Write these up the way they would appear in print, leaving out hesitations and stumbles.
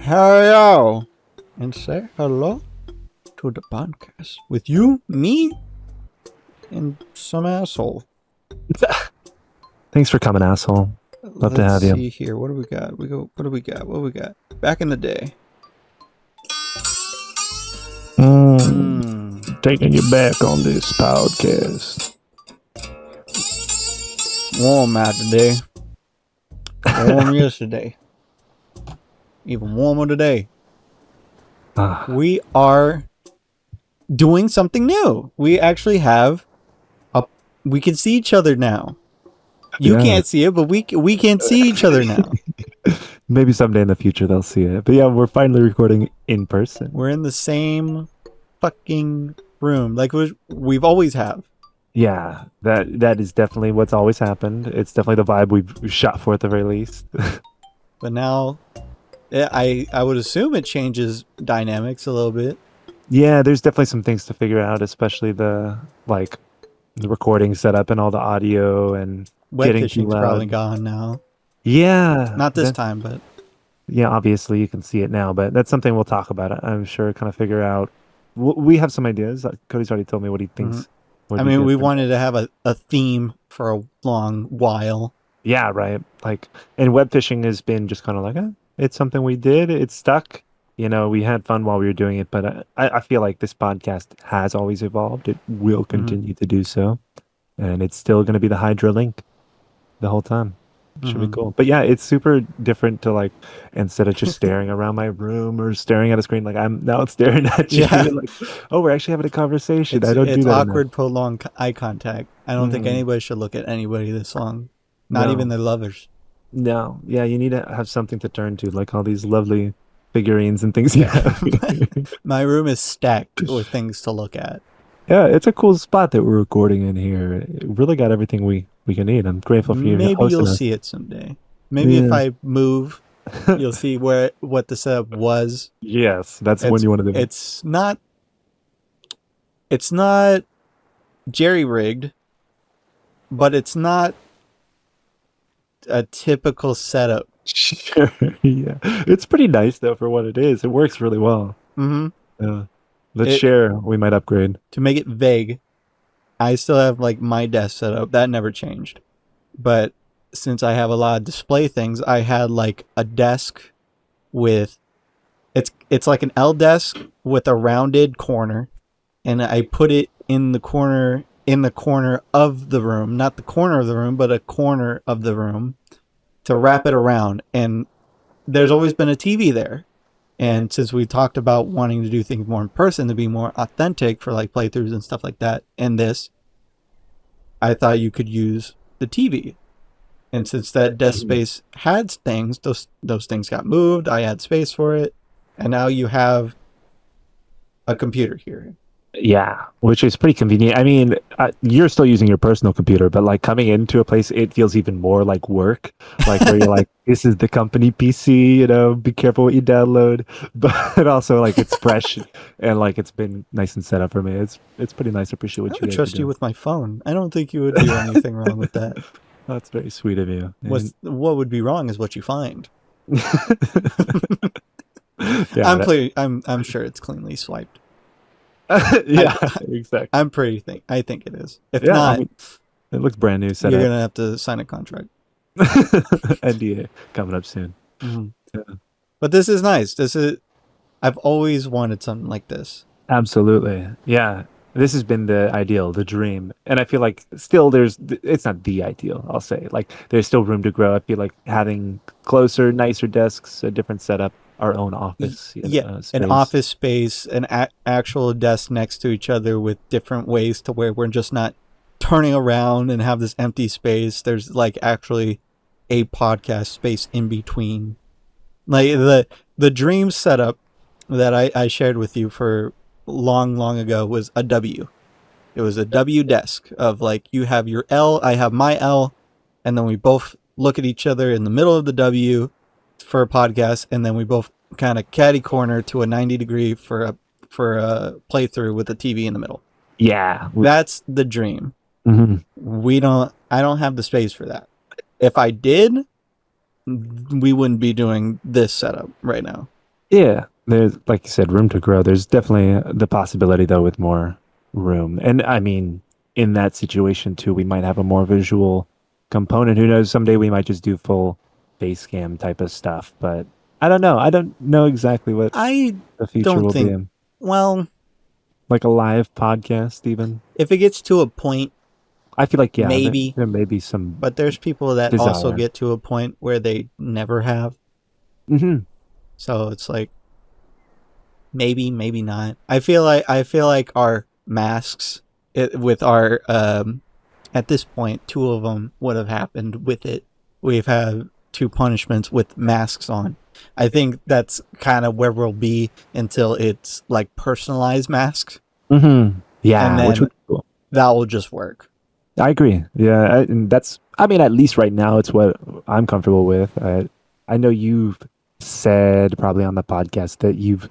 Hello, and say hello to the podcast with you, me, and some asshole. Thanks for coming, asshole. Love to have you. Let's see here. What do we got? What do we got? Back in the day. Taking you back on this podcast. Warm out today. Warm yesterday. Even warmer today. We are doing something new. We actually have we can see each other now. You can't see it, but we can see each other now. Maybe someday in the future they'll see it. But yeah, we're finally recording in person. We're in the same fucking room like we've always have. Yeah, that is definitely what's always happened. It's definitely the vibe we've shot for at the very least. But now, I would assume it changes dynamics a little bit. Yeah, there's definitely some things to figure out, especially the recording setup and all the audio and Web getting fishing's too loud. probably gone now. Yeah, not this time, but yeah, obviously you can see it now, but that's something we'll talk about. I'm sure, kind of figure out. We have some ideas. Cody's already told me what he thinks. I mean, we wanted to have a theme for a long while. Yeah, right. And web fishing has been just kind of like, it's something we did. It's stuck. You know, we had fun while we were doing it, but I feel like this podcast has always evolved. It will continue to do so, and it's still going to be the Hydra link the whole time. Should be cool. But yeah, it's super different to instead of just staring around my room or staring at a screen, I'm now staring at you. Yeah. We're actually having a conversation. I don't do that. It's awkward, prolonged eye contact. I don't think anybody should look at anybody this long. Not even their lovers. No. Yeah, you need to have something to turn to, like all these lovely figurines and things you have. My room is stacked with things to look at. Yeah, it's a cool spot that we're recording in here. It really got everything we can need. I'm grateful for you. Maybe you'll see it someday. Maybe if I move, you'll see what the setup was. Yes, that's when you want to do it. It's not jerry-rigged, but it's not a typical setup. Sure, yeah. It's pretty nice, though, for what it is. It works really well. Let's share. We might upgrade. To make it vague, I still have my desk set up. That never changed. But since I have a lot of display things, I had a desk with it's like an L desk with a rounded corner, and I put it in the corner of the room, not the corner of the room, but a corner of the room to wrap it around. And there's always been a TV there. And since we talked about wanting to do things more in person to be more authentic for playthroughs and stuff like that, in this, I thought you could use the TV. And since that desk space had things, those things got moved. I had space for it, and now you have a computer here. Yeah, which is pretty convenient. I mean, you're still using your personal computer, but coming into a place, it feels even more like work. Where you're this is the company PC. Be careful what you download. But also it's fresh and it's been nice and set up for me. It's pretty nice. I appreciate what you would trust you with my phone. I don't think you would do anything wrong with that. That's very sweet of you. What would be wrong is what you find. Yeah, I'm sure it's cleanly swiped. Yeah, exactly. I think it is. If not, it looks brand new. You're gonna have to sign a contract. NDA coming up soon. Yeah. But this is nice. I've always wanted something like this. Absolutely, yeah. This has been the ideal, the dream, and I feel still it's not the ideal. I'll say there's still room to grow. I feel having closer, nicer desks, a different setup. Our own office. An office space, an actual desk next to each other with different ways to where we're just not turning around and have this empty space. There's actually a podcast space in between. The dream setup that I shared with you for long ago was a W. It was a W desk of you have your L, I have my L, and then we both look at each other in the middle of the W for a podcast, and then we both kind of catty corner to a 90-degree for a playthrough with a TV in the middle. Yeah, that's the dream. Mm-hmm. I don't have the space for that. If I did, we wouldn't be doing this setup right now. Yeah, there's like you said, room to grow. There's definitely the possibility though with more room. And I mean, in that situation too, we might have a more visual component. Who knows? Someday we might just do full face cam type of stuff. But I don't know. I don't know exactly what I the future don't will be. think. Well, Like a live podcast, even. if it gets to a point, I feel like yeah, maybe. there may be some But there's people that also desire. get to a point where they never have. Hmm. So it's like maybe, maybe not. I feel like our masks with our at this point, two of them would have happened with it. We've had two punishments with masks on. I think that's kind of where we'll be until it's like personalized masks, Hmm. and Yeah, which then would be cool. that will just work. I agree. Yeah, and that's. I mean, at least right now, it's what I'm comfortable with. I know you've said probably on the podcast that you've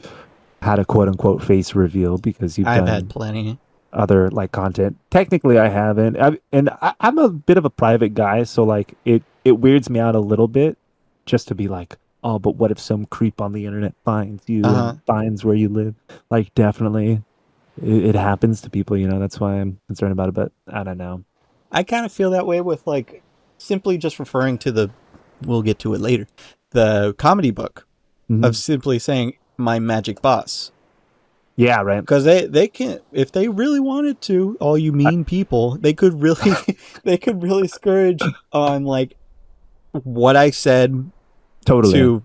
had a quote unquote face reveal because you've I've had done plenty. other like content. Technically, I haven't. I'm a bit of a private guy, so like it weirds me out a little bit just to be like, oh, but what if some creep on the internet finds Uh you huh. and finds where you live? Like, definitely, it happens to people. That's why I'm concerned about it. But I don't know. I kind of feel that way with like simply just referring to the. We'll get to it later. The comedy book of Mhm. simply saying my magic boss, Yeah, right. because they can, if they really wanted to, all you I, mean people, they could really they could really scourge on like what I said totally. to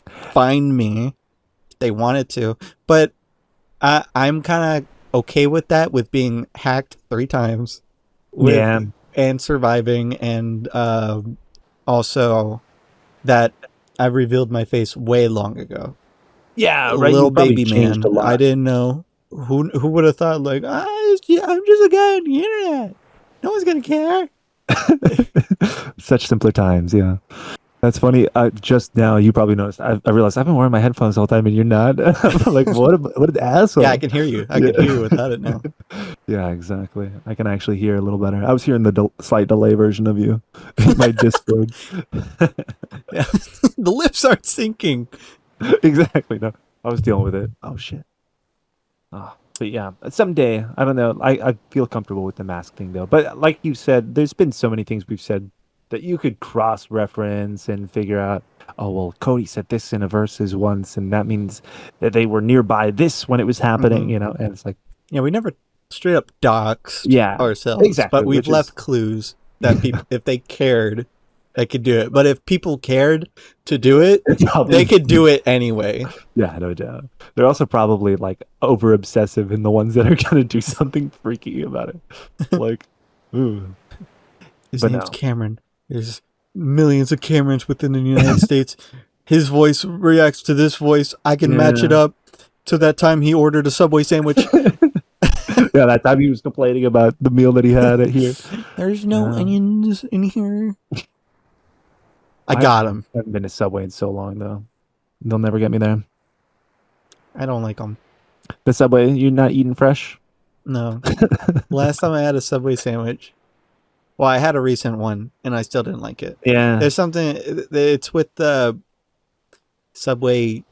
find me if they wanted to. But I'm kind of okay with that, with being hacked 3 times with Yeah. and surviving, and also that I revealed my face way long ago. Yeah, right. Little You've probably baby changed a man, I lot. didn't know. Who would have thought like, yeah, I'm just a guy on the internet. No one's gonna care. Such simpler times. Yeah. That's funny. Just now, you probably noticed. I realized I've been wearing my headphones the whole time, and you're not. I'm like, what an Yeah, I asshole. can hear you. I Yeah. can hear you without it now. Yeah, exactly. I can actually hear a little better. I was hearing the slight delay version of you in my Discord. Yeah. The lips aren't syncing. Exactly. No, I was dealing with it. Oh shit. But yeah, someday, I don't know. I feel comfortable with the mask thing though. But like you said, there's been so many things we've said that you could cross reference and figure out, oh, well, Cody said this in a verses once, and that means that they were nearby this when it was happening, Hmm. and it's like, Yeah, we never straight up doxed yeah, ourselves, but exactly, we've which is left clues that people, if they cared, they could do it. But if people cared to do it, it's they probably, could do it anyway. yeah, no doubt. They're also probably like over obsessive in the ones that are gonna do something freaky about it. Like, ooh, His but name's no. Cameron. There's millions of Camerons within the United States. His voice reacts to this voice. I can match it Yeah. up to that time he ordered a Subway sandwich. Yeah, that time he was complaining about the meal that he had at here. There's no Yeah. onions in here. I I got him. haven't been to Subway in so long though. They'll never get me there. I don't like them. The Subway, you're not eating fresh? No. Last time I had a Subway sandwich, well, I had a recent one and I still didn't like it. Yeah. There's something, it's with the Subway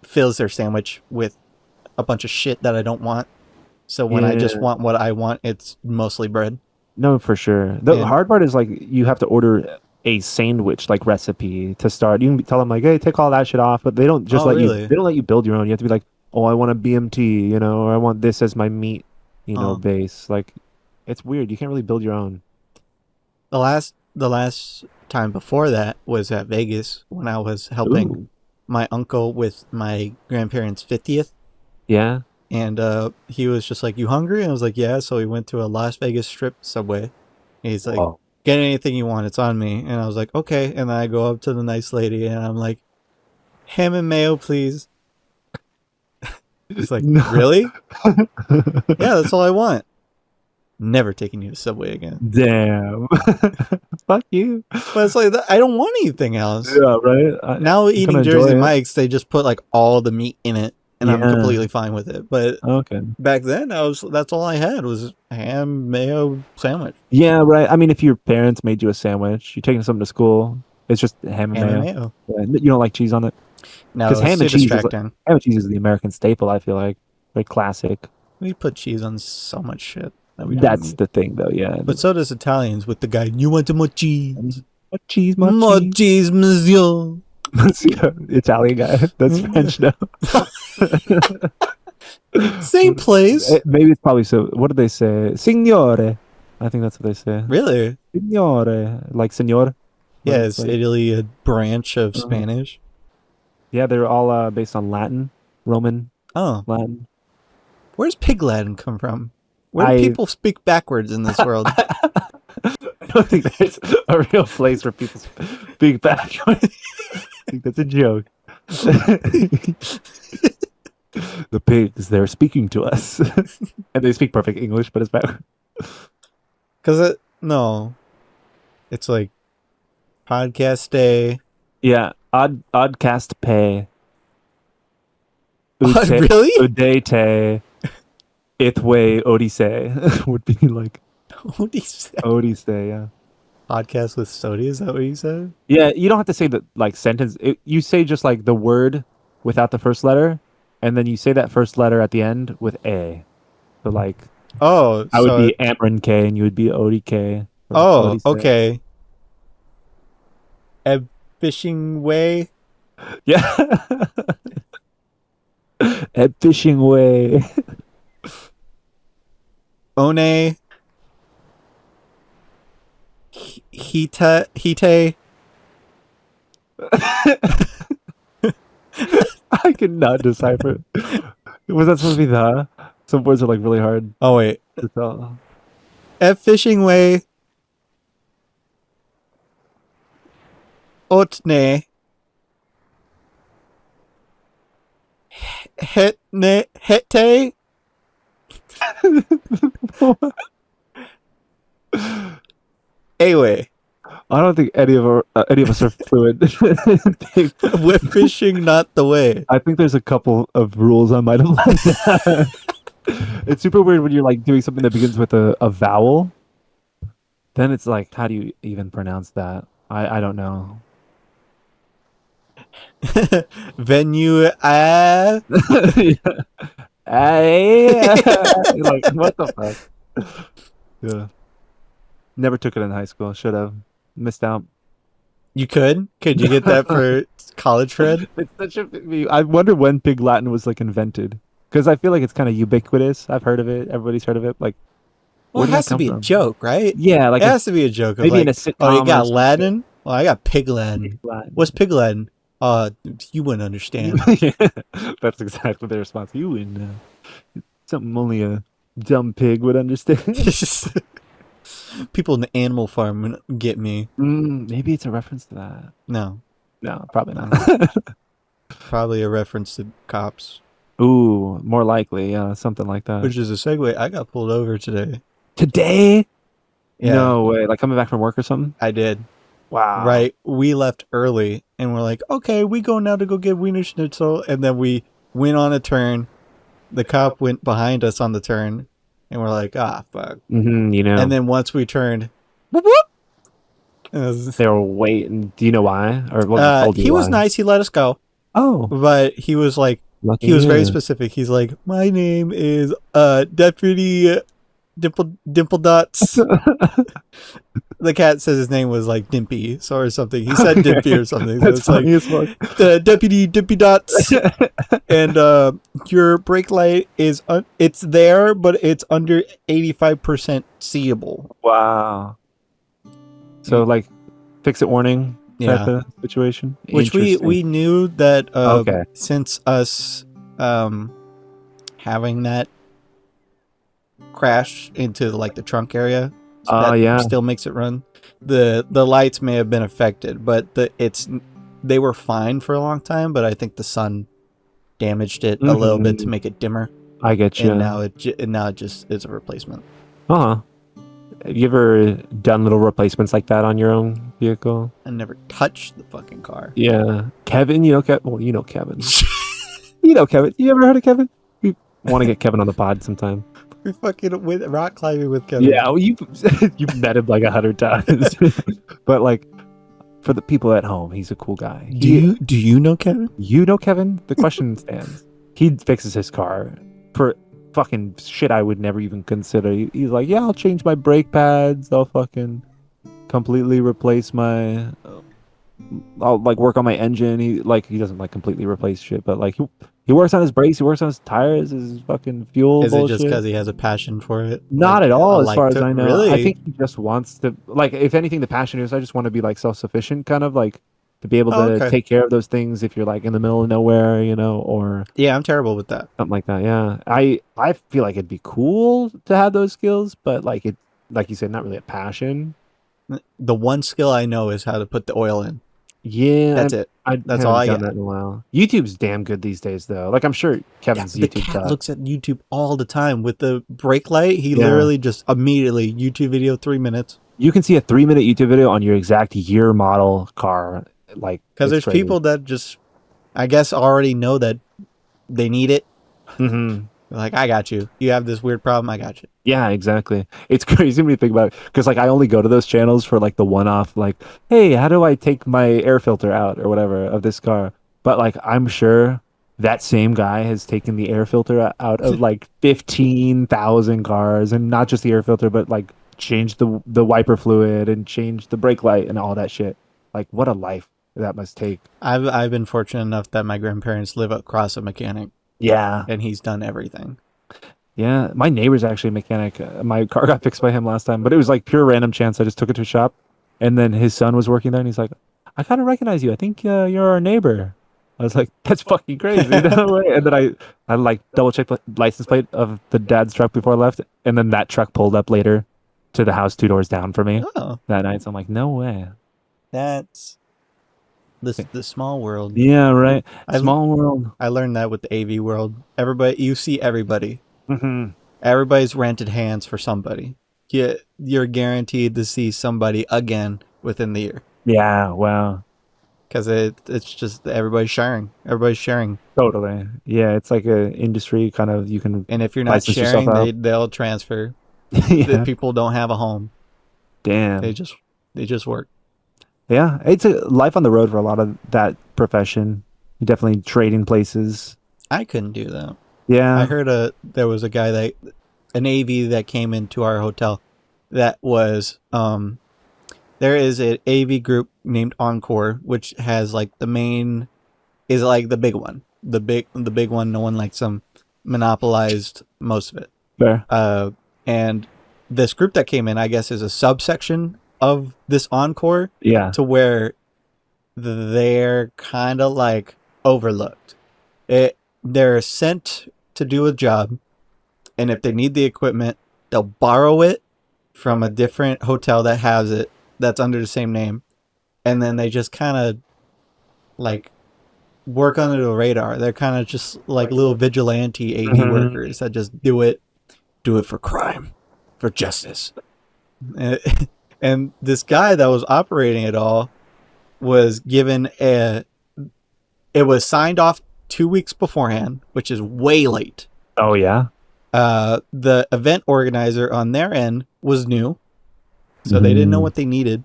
fills their sandwich with a bunch of shit that I don't want. So when I just Yeah. want what I want, it's mostly bread. No, for sure. The And hard part is like you have to order a sandwich like recipe to start. You can tell them like, hey, take all that shit off, but they don't just oh, let you. really? They don't let you build your own. You have to be like, oh, I want a BMT, or I want this as my meat, Oh, base. Like, it's weird. You can't really build your own. the last time before that was at Vegas when I was helping Ooh. my uncle with my grandparents' 50th. Yeah. And he was just like, "You hungry?" And I was like, "Yeah." So we went to a Las Vegas Strip Subway. And he's like, Oh. "Get anything you want. It's on me." And I was like, "Okay." And then I go up to the nice lady and I'm like, "Ham and mayo, please." She's like, No. "Really?" "Yeah, that's all I want." Never taking you to Subway again. Damn. Fuck you. But it's like, I don't want anything else. Yeah, right. Now I'm gonna eating enjoy Jersey it. Mike's, they just put like all the meat in it, and I'm Yeah. completely fine with it. But Okay. back then, that's all I had was ham mayo sandwich. Yeah, right. I mean, if your parents made you a sandwich, you're taking something to school. It's just ham and Ham and mayo. mayo. Yeah, you don't like cheese on it? No, Because it's ham too and cheese is distracting. the American staple. I feel like classic. We put cheese on so much shit that we don't That's need. the thing, though. Yeah. But so does Italians with the guy. You want more cheese? More cheese, more More cheese. cheese, monsieur. Italian guy. That's French now. Same place. Maybe it's probably so. What do they say? Signore. I think that's what they say. Really? Signore. Like senor. Yeah, It's is like, Italy a branch of Uh-huh. Spanish? yeah, they're all based on Latin, Roman Oh, Latin. where's Pig Latin come from? Where do I people speak backwards in this world? I don't think there's a real place where people speak back. I think that's a joke. The pigs, they're speaking to us. And they speak perfect English, but it's bad. Because no, it's like podcast day. Yeah, oddcast pay. Really? Udete Ithwe Odise would be like What do you say? Odise, yeah. Podcast with Sodi? Is that what you said? Yeah, you don't have to say the like sentence. You say just like the word without the first letter, and then you say that first letter at the end with a. So like Oh, I would so be Amron K and you would be Odie K. oh, Odie Say. okay. A fishing way. Yeah. At fishing way. One. Hite. I cannot decipher. Was that supposed to be the? Some words are like really hard Oh wait. to tell. A fishing way. Otne. Hete. Anyway, I don't think any of us are fluent. with fishing not the way. I think there's a couple of rules I might have left out. It's super weird when you're like doing something that begins with a vowel. Then it's like, how do you even pronounce that? I don't know. Venue Yeah. Like, what the fuck? Yeah. Never took it in high school. Should have. Missed out. You could you get that for college cred? It's such a. I wonder when Pig Latin was like invented, because I feel like it's kind of ubiquitous. I've heard of it. Everybody's heard of it. Like, Well, where it did that has to come be from? a joke, right? Yeah, like It has to be a joke. Of maybe like, in a sitcom. oh, you or got some Latin? Well, I got Pig Latin. shit. Latin. What's Pig Latin? You wouldn't understand. Yeah, that's exactly the response. You would know. Something only a dumb pig would understand. People in the Animal Farm would get me. Maybe it's a reference to that. No, No, probably not. probably a reference to cops, Ooh, more likely, yeah, something like that. which is a segue. I got pulled over today. Today? Yeah, No way. Like coming back from work or something? I did. Wow. Right, we left early, and we're like, okay, we go now to go get Wiener Schnitzel, and then we went on a turn. The cop went behind us on the turn, and we're like, ah, fuck. You know. And then once we turned, whoop, whoop, it was- they were waiting. Do you know why? Or what told you he was why? nice. He let us go, Oh, but he was like, lucky he was very you. specific. He's like, my name is Deputy Dimple Dots. The cat says his name was like Dimpy, so or something. He said Dimpy or something. So That's it's like funny as fuck. the Deputy Dimpy Dots, and your brake light is it's there, but it's under 85% seeable. Wow. So like, fix it warning type Yeah. of situation. Which we Interesting. knew that Okay. since us having that crash into like the trunk area, that yeah. still makes it run. The lights may have been affected, but they were fine for a long time. But I think the sun damaged it a little bit to make it dimmer, I get you. and now it just is a replacement. Have you ever done little replacements like that on your own vehicle? I never touched the fucking car. Yeah. Kevin, you know Kevin? Well, you know Kevin. You know Kevin. You ever heard of Kevin? We want to get Kevin on the pod sometime. We fucking with rock climbing with Kevin. Yeah, well, you've met him like 100 times. But like, for the people at home, he's a cool guy. Do you know Kevin? You know Kevin? The question stands. He fixes his car for fucking shit I would never even consider. He's like, yeah, I'll change my brake pads. I'll fucking completely replace my. I'll like work on my engine. He doesn't like completely replace shit, but like he works on his brakes. He works on his tires. His fucking fuel Is it just bullshit. because he has a passion for it? Not Like at all, a as far like as to I know. I really? think he just wants to, like, if anything, the passion is I just want to be like self-sufficient, kind of like to be able Oh, to okay. take care of those things if you're like in the middle of nowhere, or Yeah, I'm terrible with that. something like that. Yeah, I feel like it'd be cool to have those skills, but like you said, not really a passion. The one skill I know is how to put the oil in. Yeah, That's it. I That's all haven't I done got. that in a while. YouTube's damn good these days, though. Like I'm sure Yeah, Kevin's the YouTube cat got. looks at YouTube all the time with the brake light. He Yeah, literally just immediately YouTube video 3 minutes. you can see a 3-minute YouTube video on your exact year model car. Like Because it's there's crazy. people that just, I guess, already know that they need it. Mm-hmm. Like, I got you. You have this weird problem. I got you. Yeah, exactly. It's crazy when you think about it, because like I only go to those channels for like the one-off, like, hey, how do I take my air filter out or whatever of this car? But like I'm sure that same guy has taken the air filter out of like 15,000 cars, and not just the air filter, but like changed the wiper fluid and changed the brake light and all that shit. Like what a life that must take. I've been fortunate enough that my grandparents live across a mechanic, Yeah. and he's done everything. Yeah, my neighbor's actually a mechanic. My car got fixed by him last time, but it was like pure random chance. I just took it to a shop, and then his son was working there, and he's like, "I kind of recognize you. I think you're our neighbor." I was like, "That's fucking crazy, no way!" And then I like double checked the license plate of the dad's truck before I left, and then that truck pulled up later to the house 2 doors down for me Oh, that night. So I'm like, "No way." that's the small world. Yeah, right. I Small world. I learned that with the AV world. Everybody, you see everybody. Hmm. Everybody's rented hands for somebody. You're guaranteed to see somebody again within the year Yeah. Wow. because it's just everybody's sharing. Everybody's sharing, Totally. Yeah, it's like a industry kind of you can and if you're not license yourself sharing, out. they'll transfer. The Yeah. people don't have a home. They Damn. just work. Yeah, it's a life on the road for a lot of that profession. Definitely trading places. I couldn't do that. I Yeah. heard there was a guy an AV that came into our hotel that was there is an AV group named Encore, which has like the main is like the big one. The big one, no one likes them, monopolized most of it. Fair. And this group that came in, I guess, is a subsection of this Encore Yeah. to where they're kind of like overlooked. They're sent to do a job, and if they need the equipment, they'll borrow it from a different hotel that has it, that's under the same name, and then they just kind of like work under the radar. They're kind of just like little vigilante AV Mhm. workers that just do it for crime, for justice. And, and this guy that was operating it all was given it was signed off 2 weeks beforehand, which is way late. Oh yeah. The event organizer on their end was new, so they didn't know what they needed.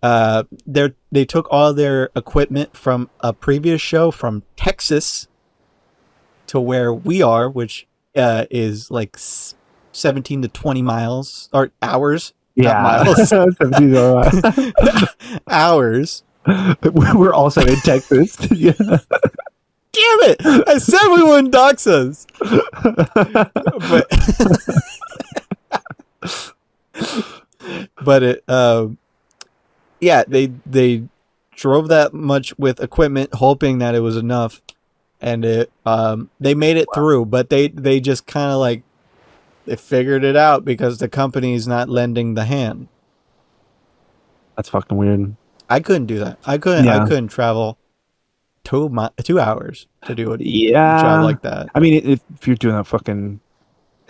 They took all their equipment from a previous show from Texas to where we are, which is like 17 to 20 miles or hours, Yeah. not miles. 70s are Hours. We're also in Texas. Yeah. Damn it! I said we wouldn't dox us. But but it yeah, they drove that much with equipment hoping that it was enough, and it they made it through, but they just kind of like they figured it out because the company's not lending the hand. That's fucking weird. I couldn't do that. I couldn't Yeah. travel 2 hours to do a Yeah. job like that. I mean, if you're doing that fucking,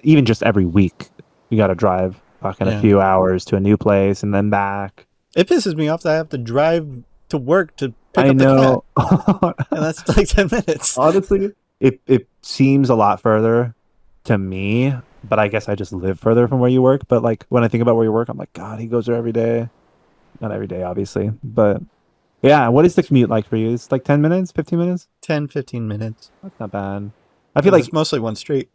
even just every week, you got to drive fucking Yeah. a few hours to a new place and then back. It pisses me off that I have to drive to work to pick I up the know. cat, and that's like 10 minutes. Honestly, it seems a lot further to me, but I guess I just live further from where you work. But like when I think about where you work, I'm like, God, he goes there every day. Not every day, obviously, but yeah. What is the commute like for you? It's like 10 minutes, 15 minutes. 10, 15 minutes. That's not bad. I feel Because it's like mostly one street.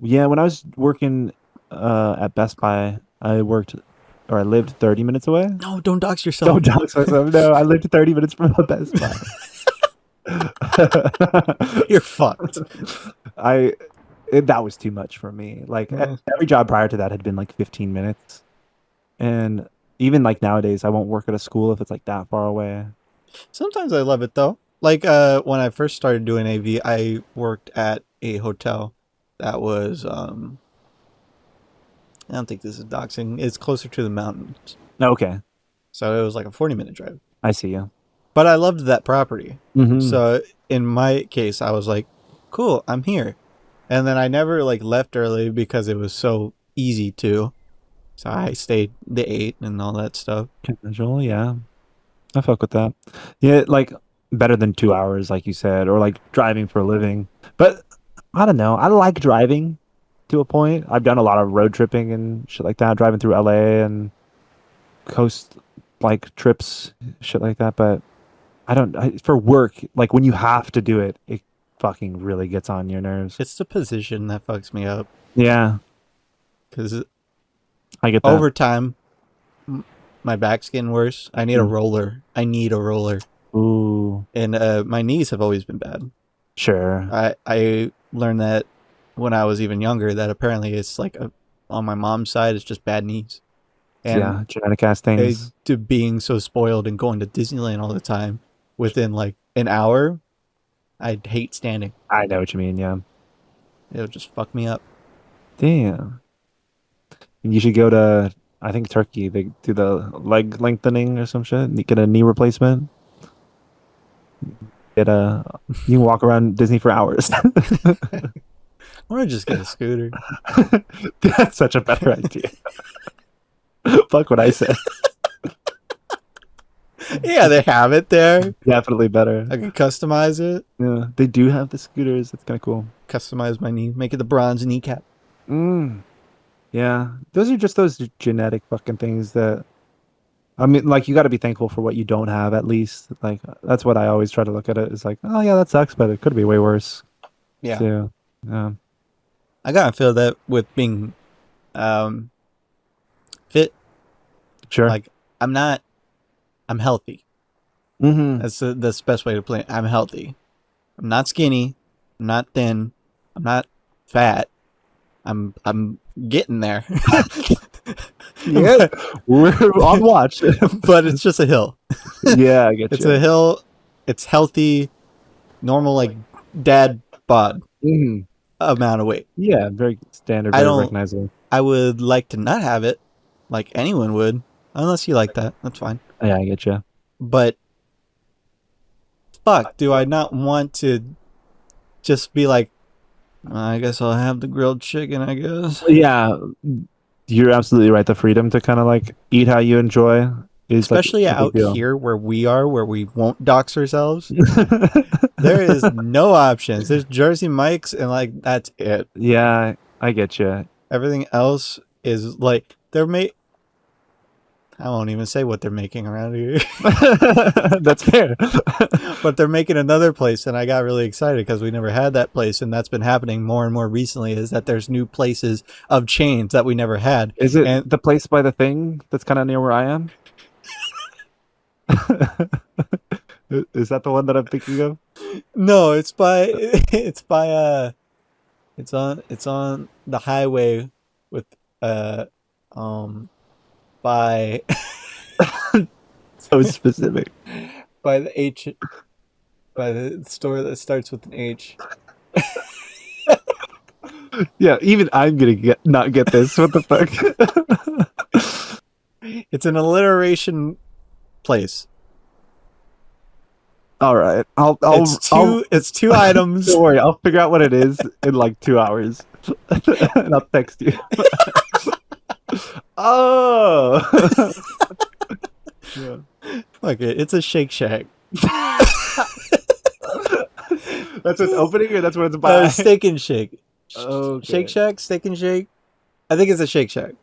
yeah. When I was working at Best Buy, I lived 30 minutes away. No, don't dox yourself. Don't dox myself. No, I lived 30 minutes from a Best Buy. You're fucked. That was too much for me. Like Uh, every job prior to that had been like 15 minutes. And even like nowadays, I won't work at a school if it's like that far away. Sometimes I love it though. Like when I first started doing AV, I worked at a hotel that was I don't think this is doxing. It's closer to the mountains. Okay, So it was like a 40-minute drive. I see you. But I loved that property. Hmm. So in my case, I was like, cool, I'm here. And then I never like left early because it was so easy to. So I stayed the 8 and all that stuff. Casual, yeah. I fuck with that. Yeah, like better than 2 hours, like you said, or like driving for a living. But I don't know. I like driving to a point. I've done a lot of road tripping and shit like that, driving through LA and coast like trips, shit like that. But for work, like when you have to do it, it fucking really gets on your nerves. It's the position that fucks me up. Yeah, Because I get that. over time, my back's getting worse. I need a Mm. roller. I need a roller. Ooh, And my knees have always been bad. sure. I learned that when I was even younger that apparently it's like on my mom's side it's just bad knees. And Yeah, genetic ass things. to being so spoiled and going to Disneyland all the time within like an hour, I'd hate standing. I know what you mean. Yeah. It would just fuck me up. Damn. You should go to, I think Turkey. They do the leg lengthening or some shit. You get a knee replacement. Get a, you can walk around Disney for hours. Or just get a scooter. That's such a better idea. Fuck what I said. Yeah, they have it there. Definitely better. I can customize it. Yeah, they do have the scooters. That's kind of cool. Customize my knee. Make it the bronze kneecap. Mm. Yeah, those are just those genetic fucking things that I mean, like you got to be thankful for what you don't have at least. Like that's what I always try to look at it. It's like, oh yeah, that sucks, but it could be way worse. Yeah. So, yeah, I gotta feel that with being um, fit. sure. Like, I'm healthy. Mm-hmm. That's the best way to play it. I'm healthy. I'm not skinny. I'm not thin. I'm not fat. I'm getting there. Yeah, we're on watch. But it's just a hill. Yeah, I get It's you. a hill. It's healthy, normal like dad bod Mhm. amount of weight. Yeah, very standard, I very don't. recognizable. I would like to not have it, like anyone would, unless you like that. That's fine. Yeah, I get you. But fuck, do I not want to just be like, I guess I'll have the grilled chicken, I guess. Yeah, you're absolutely right. The freedom to kind of like eat how you enjoy is like Especially a big out deal. here where we are, where we won't dox ourselves. There is no options. There's Jersey Mike's, and like that's it. Yeah, I get you. Everything else is like I won't even say what they're making around here, That's fair. but they're making another place, and I got really excited because we never had that place, and that's been happening more and more recently. Is that there's new places of chains that we never had, Is it and the place by the thing that's kind of near where I am? Is that the one that I'm thinking of? no, it's on the highway with uh um by So specific. by the H by the store that starts with an H. Yeah, even I'm gonna not get this. What the fuck? It's an alliteration place. All right, It's two items. don't worry, I'll figure out what it is in like 2 hours, and I'll text you. Oh, yeah. Fuck it. It's a Shake Shack. That's what's opening, or that's what it's by. Steak and Shake. Okay. Shake Shack, Steak and Shake. I think it's a Shake Shack.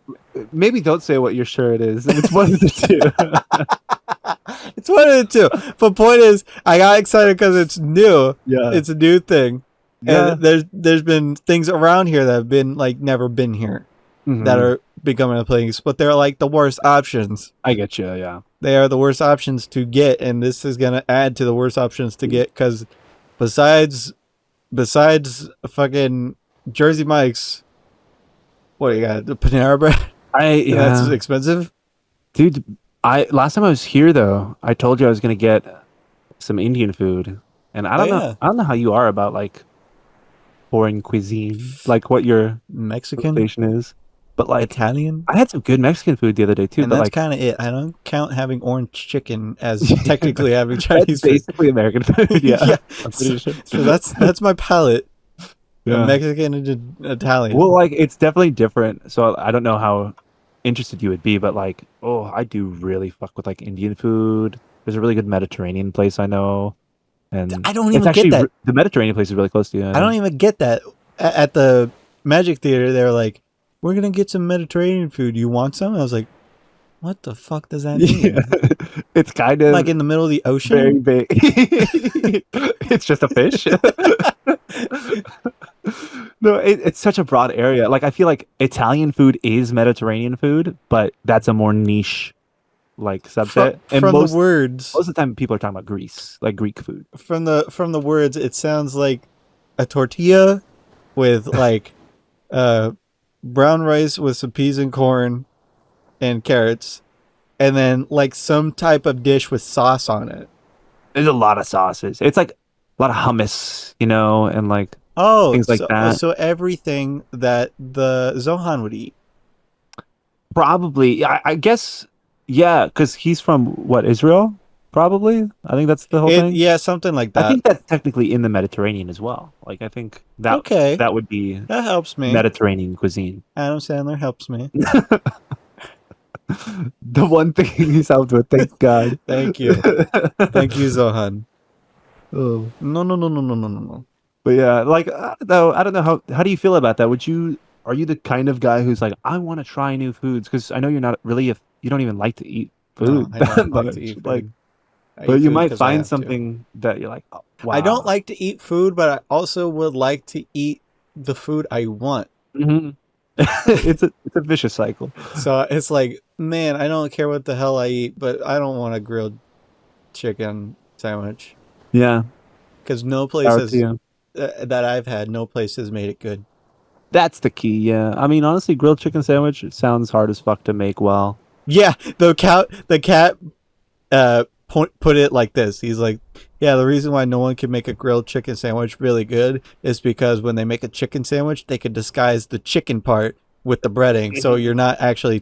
Maybe don't say what you're sure it is. It's one of the two. It's one of the two. But point is, I got excited because it's new. Yeah. It's a new thing, Yeah. and there's been things around here that have been like never been here that are becoming a place, but they're like the worst options. I get you. Yeah. They are the worst options to get, and this is gonna add to the worst options to get because besides fucking Jersey Mike's, what do you got? The Panera Bread. That's expensive, dude. Last time I was here though, I told you I was gonna get some Indian food, and I don't know. I don't know how you are about like foreign cuisine, like what your Mexican station is, but like Italian. I had some good Mexican food the other day too. And but that's like kind of it. I don't count having orange chicken as technically having Chinese that's basically American food. Yeah, I'm pretty sure. So that's my palate. Yeah. Mexican and Italian. Well, like it's definitely different. So I don't know how interested you would be, but like, oh, I do really fuck with like Indian food. There's a really good Mediterranean place I know, and I don't even get that. The Mediterranean place is really close to you. I don't even get that. At the Magic Theater, they're like, "We're gonna get some Mediterranean food. You want some?" I was like, "What the fuck does that mean?" Yeah. It's kind of like in the middle of the ocean. Very big. It's just a fish. No, it's such a broad area. Like I feel like Italian food is Mediterranean food, but that's a more niche like subset. From the words, most of the time people are talking about Greece, like Greek food. From the words, it sounds like a tortilla with like brown rice with some peas and corn and carrots, and then like some type of dish with sauce on it. There's a lot of sauces. It's like a lot of hummus, you know, and like things like that. So everything that the Zohan would eat. Probably, I guess, yeah, because he's from what, Israel? Probably. I think that's the whole thing. Yeah, something like that. I think that's technically in the Mediterranean as well. Like I think that would be that helps me. Mediterranean cuisine. Adam Sandler helps me. The one thing he's helped with, thank God. Thank you. Thank you, Zohan. Oh. No. But yeah, like I don't know how do you feel about that? Are you the kind of guy who's like, I want to try new foods? Because I know you're not really you don't even like to eat food. No, I don't like to eat food. Like, but you might find something that you're like, oh, wow. I don't like to eat food, but I also would like to eat the food I want. Mm-hmm. It's a vicious cycle. So it's like, man, I don't care what the hell I eat, but I don't want a grilled chicken sandwich. Yeah, because no place that I've had, no place has made it good. That's the key. Yeah, I mean, honestly, grilled chicken sandwich, it sounds hard as fuck to make well. Yeah, the cat put it like this. He's like, yeah, the reason why no one can make a grilled chicken sandwich really good is because when they make a chicken sandwich, they can disguise the chicken part with the breading, so you're not actually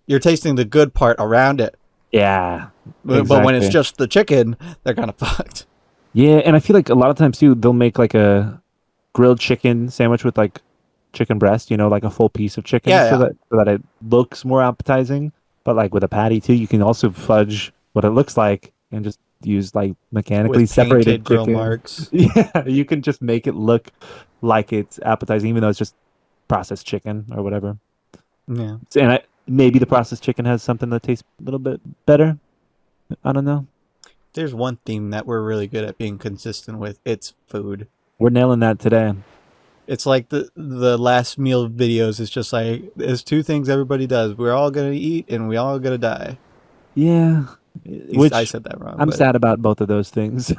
you're tasting the good part around it. Yeah, exactly. But when it's just the chicken, they're kind of fucked. Yeah, and I feel like a lot of times too, they'll make like a grilled chicken sandwich with like chicken breast, you know, like a full piece of chicken, so that it looks more appetizing. But like with a patty too, you can also fudge what it looks like and just use like mechanically separated grill marks. Yeah, you can just make it look like it's appetizing, even though it's just processed chicken or whatever. Yeah, and maybe the processed chicken has something that tastes a little bit better. I don't know. There's one theme that we're really good at being consistent with. It's food. We're nailing that today. It's like the last meal videos. It's just like, there's two things everybody does. We're all going to eat and we all going to die. Yeah. Which I said that wrong. I'm sad about both of those things.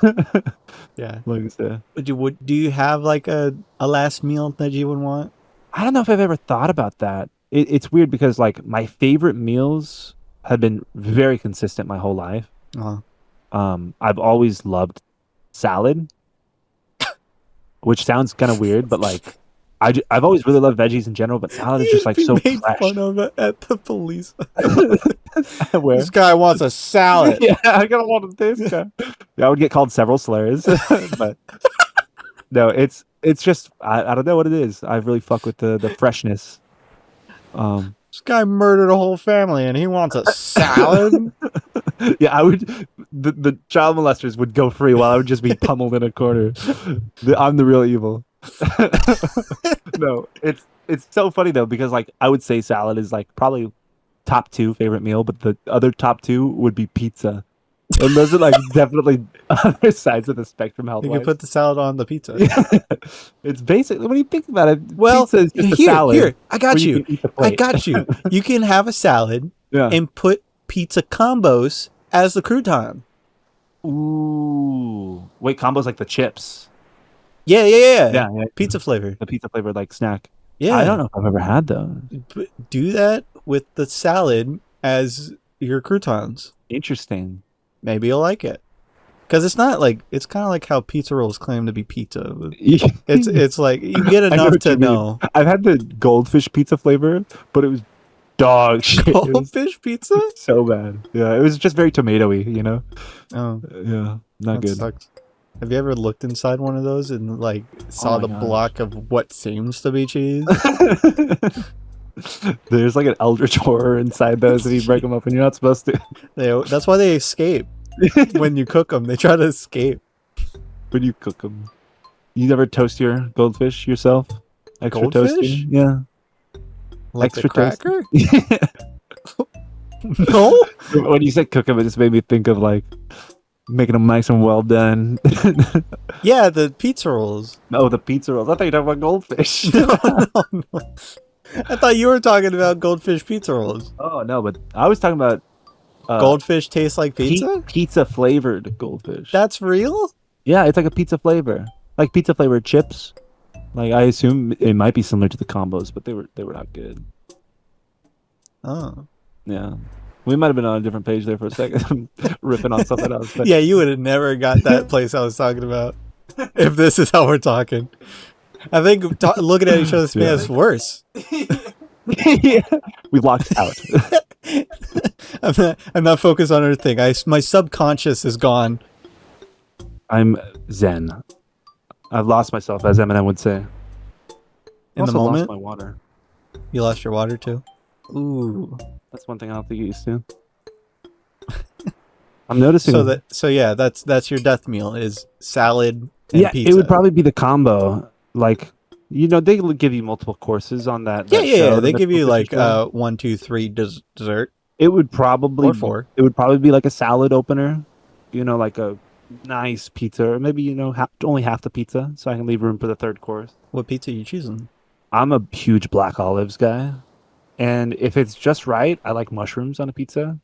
Yeah. Like I said. Do you have like a last meal that you would want? I don't know if I've ever thought about that. It's weird because like my favorite meals have been very consistent my whole life. Uh-huh. I've always loved salad, which sounds kind of weird, but like I've always really loved veggies in general, but salad is just like so made fresh. Fun of it at the police. Where? This guy wants a salad. Yeah, I gotta want this guy. Yeah, I would get called several slurs, but no, it's just I don't know what it is. I really fuck with the freshness. This guy murdered a whole family and he wants a salad. Yeah, I would. The child molesters would go free while I would just be pummeled in a corner. I'm the real evil. No, It's so funny though because like I would say salad is like probably top two favorite meal, but the other top two would be pizza, and those are like definitely other sides of the spectrum health You could wise. put the salad on the pizza. Yeah, it's basically when you think about it, Well, pizza is just a salad here, I where got you you. can eat the I plate. got you. You can have a salad Yeah. and put pizza combos as the crouton. Ooh. Wait, combos like the chips. Yeah, yeah, yeah. Yeah, yeah. Pizza flavor. The pizza flavored like snack. I don't Yeah. know if I've ever had those. Do that with the salad as your croutons. Interesting. Maybe you'll like it. Because it's not like, it's kind of like how pizza rolls claim to be pizza. It's like you get I know enough what to you mean. know. I've had the goldfish pizza flavor, but it was dog shit. It was Goldfish pizza? so bad. Yeah, it was just very tomatoey, you know? Oh, Yeah, not that good. sucks. Have you ever looked inside one of those and like saw my the gosh. block of what seems to be cheese? There's like an eldritch horror inside those if you break them up and you're not supposed to. That's why they escape. When you cook them, they try to escape. When you cook them. You never toast your goldfish yourself? Extra Goldfish? toasty? Yeah. Like Extra the cracker? toasty. No. When you said cook them, it just made me think of like making them nice and well done. Yeah, the pizza rolls. No, the pizza rolls. I thought you were talking about goldfish. No, no, no. I thought you were talking about goldfish pizza rolls. Oh no, but I was talking about Goldfish tastes like pizza? pizza flavored goldfish. That's real? Yeah, it's like a pizza flavor, like pizza flavored chips. Like I assume it might be similar to the combos, but they were not good. Oh. Yeah, we might have been on a different page there for a second, ripping on something else. But Yeah, you would have never got that place I was talking about if this is how we're talking. I think looking at each other's face is worse. yeah, we locked out. I'm not focused on anything. My subconscious is gone. I'm zen. I've lost myself, as Eminem would say. In the Also lost moment, my water. you lost your water too. Ooh. That's one thing I have to get used to. I'm noticing. So yeah, that's your death meal is salad and pizza. It would probably be the combo. Like, you know, they give you multiple courses on that. Yeah. They give you like 1, 2, 3 dessert. It would probably Or 4. It would probably be like a salad opener. You know, like a nice pizza, or maybe only half the pizza, so I can leave room for the third course. What pizza are you choosing? I'm a huge black olives guy, and if it's just right, I like mushrooms on a pizza.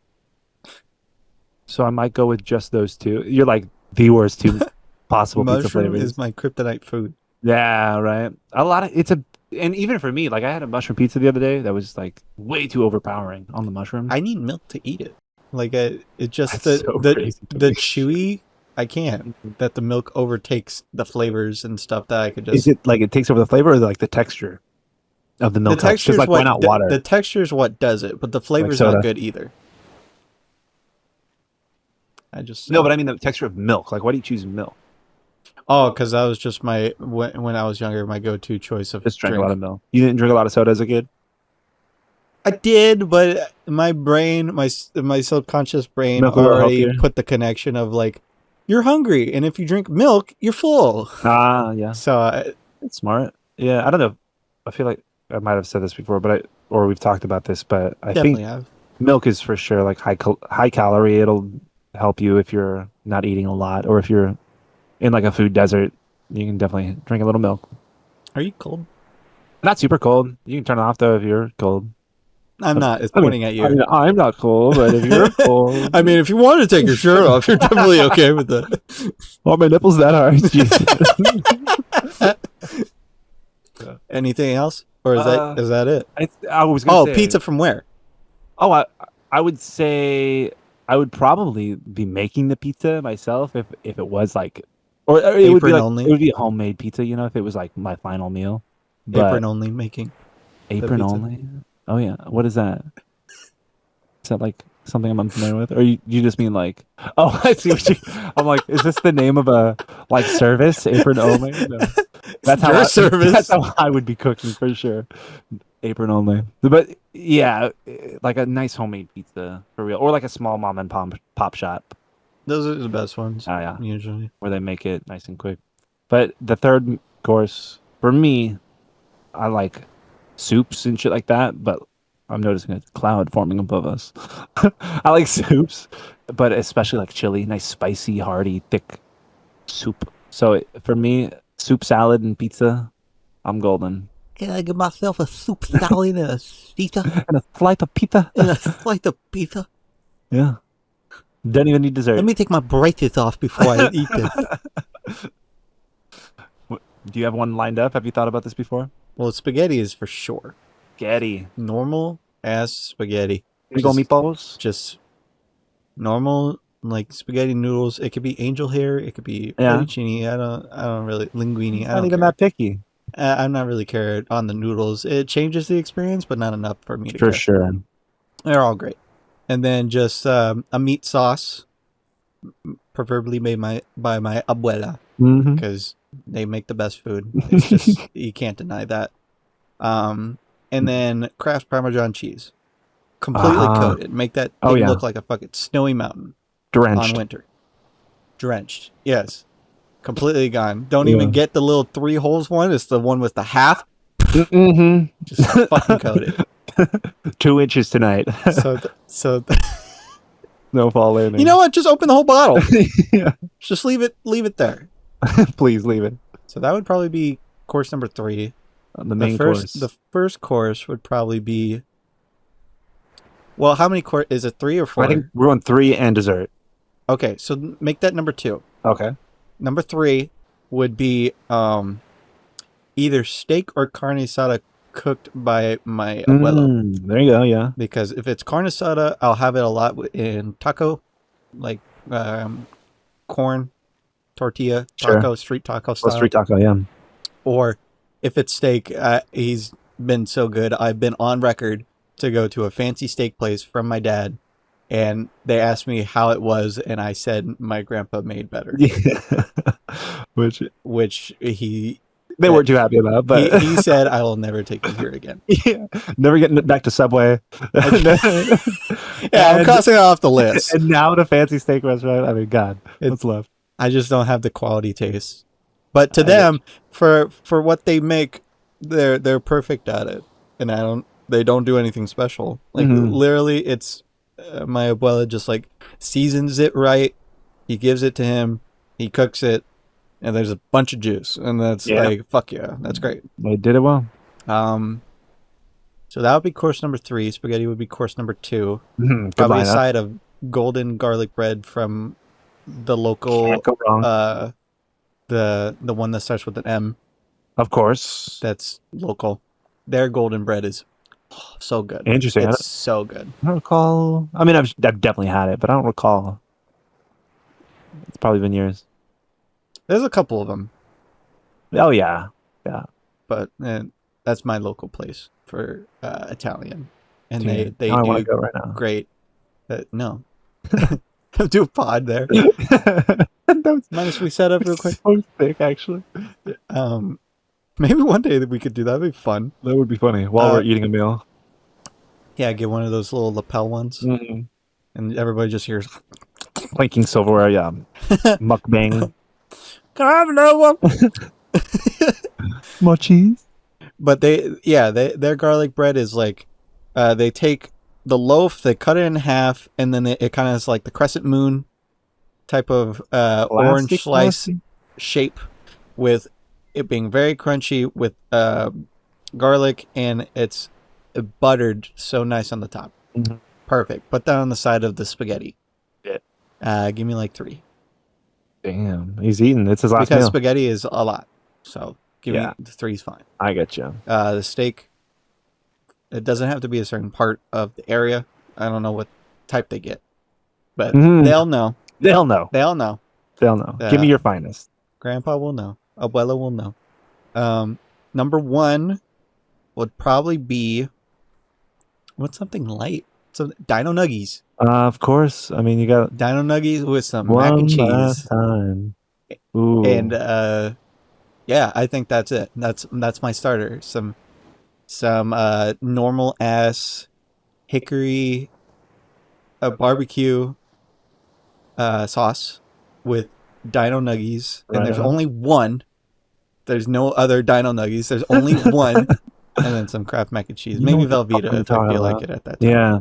So I might go with just those two. You're like the worst two possible pizza Mushroom flavors. is my kryptonite food. Yeah, right. And even for me, like I had a mushroom pizza the other day that was like way too overpowering on the mushrooms. I need milk to eat it. Like it just That's so crazy to the me. chewy. I can't. That the milk overtakes the flavors and stuff that I could just. Is it like it takes over the flavor, or like the texture of the milk? The texture is like why what not water? the texture is what does it, but the flavor's soda. not good either. I just No, but I mean the texture of milk. Like, why do you choose milk? Oh, because that was just my when I was younger, my go-to choice of Just drank drink. a lot of milk. You didn't drink a lot of soda as a kid? I did, but my brain, my subconscious brain Milk a little already healthier. put the connection of like, you're hungry, and if you drink milk, you're full. Ah, yeah. So That's smart. Yeah, I don't know. I feel like I might have said this before, or we've talked about this, but I definitely think have. milk is for sure like high calorie. It'll help you if you're not eating a lot, or if you're in like a food desert. You can definitely drink a little milk. Are you cold? Not super cold. You can turn it off though if you're cold. I'm not. It's pointing at you. I mean, I'm not cold, but if you're cold, I mean, if you want to take your shirt off, you're definitely okay with that. are my nipples that hard? Jesus. Anything else, or is that it? I was gonna say, Pizza from where? Oh, I would say I would probably be making the pizza myself if it was like, or it would be Apron like only? it would be a homemade pizza. You know, if it was like my final meal. But Apron only making. apron pizza. only. Oh yeah, what is that? Is that like something I'm unfamiliar with, or you just mean like? Oh, I see what you. I'm like, is this the name of a like service? Apron only. No. That's how Your service. That's how I would be cooking for sure. Apron only. But yeah, like a nice homemade pizza for real, or like a small mom and pop shop. Those are the best ones. Oh yeah, Usually. where they make it nice and quick. But the third course for me, I like soups and shit like that, but I'm noticing a cloud forming above us. I like soups, but especially like chili, nice, spicy, hearty, thick soup. So for me, soup, salad, and pizza, I'm golden. Can I get myself a soup salad and a pizza And a slice of pizza. and a slice of pizza? Yeah. Don't even need dessert. Let me take my braces off before I eat this. Do you have one lined up? Have you thought about this before? Well, spaghetti is for sure. Spaghetti. Normal ass spaghetti. Big ol' meatballs? Just normal like spaghetti noodles. It could be angel hair. It could be Yeah. fettuccine. I don't really linguine. I Not don't even care. that picky. I'm not really care on the noodles. It changes the experience, but not enough for me to For care. sure. They're all great. And then just a meat sauce, preferably made by my abuela, Mm-hmm. because they make the best food. It's just you can't deny that. And then Kraft Parmesan cheese, completely coated. Make that thing look like a fucking snowy mountain Drenched. on winter. Drenched, yes, completely gone. Don't even get the little 3 holes one. It's the one with the half. Mm-hmm. Just fucking coated. 2 inches tonight. So No fall in. you know what? Just open the whole bottle. Yeah. Just leave it there. Please leave it. So that would probably be course number 3. The main course. The first course would probably be. Well, how many course is it? 3 or 4? I think we're on 3 and dessert. Okay, so make that number 2. Okay. Number 3 would be either steak or carne asada cooked by my abuela. There you go. Yeah. Because if it's carne asada, I'll have it a lot in taco, like corn, tortilla, taco, street taco style. Street taco, yeah. Or if it's steak, he's been so good. I've been on record to go to a fancy steak place from my dad, and they asked me how it was, and I said my grandpa made better. Yeah. Which he... They weren't too happy about, but he said, "I will never take you here again." Yeah, never getting back to Subway. I'm crossing it off the list. And now at a fancy steak restaurant. I mean, God, what's left? I just don't have the quality taste. But to them, for what they make, they're perfect at it, and they don't do anything special. Like literally, it's my abuela just like seasons it right. He gives it to him. He cooks it. And there's a bunch of juice, and that's like, fuck yeah, that's great. They did it well. So that would be course number 3. Spaghetti would be course number 2. Probably a side of golden garlic bread from the local, Can't go wrong. the one that starts with an M. Of course, That's local. Their golden bread is so good. Interesting. It's so good. I don't recall. I mean, I've definitely had it, but I don't recall. It's probably been years. There's a couple of them. Oh yeah. But that's my local place for Italian, and Dude, they I do want to go right now. great. No, do a pod there. Mind if we set up real quick? So thick, actually. Maybe one day that we could do that. That'd be fun. That would be funny while we're eating a meal. Yeah, get one of those little lapel ones, and everybody just hears Clinking silverware. Yeah, mukbang. Can I have another one? More cheese. But their garlic bread is like, they take the loaf, they cut it in half, and then it kind of is like the crescent moon type of orange slice shape, with it being very crunchy with garlic, and it's buttered so nice on the top. Perfect. Put that on the side of the spaghetti. Give me like 3. Damn, he's eating. It's his last because meal. spaghetti is a lot, so give me the 3's fine. I get you. The steak, it doesn't have to be a certain part of the area. I don't know what type they get, but they'll know. They'll know. They'll know. They'll know. Give me your finest. Grandpa will know. Abuela will know. Number 1 would probably be something light. So Dino Nuggies. Of course. I mean, you got Dino Nuggies with some mac and cheese. Last time. Ooh. And yeah, I think that's it. That's my starter. Some normal ass hickory barbecue sauce with Dino Nuggies, and there's only one. There's no other Dino Nuggies. There's only one. and then some Kraft mac and cheese. You know Maybe what the fuck Velveeta I'm if I talking feel like about. it at that time. Yeah.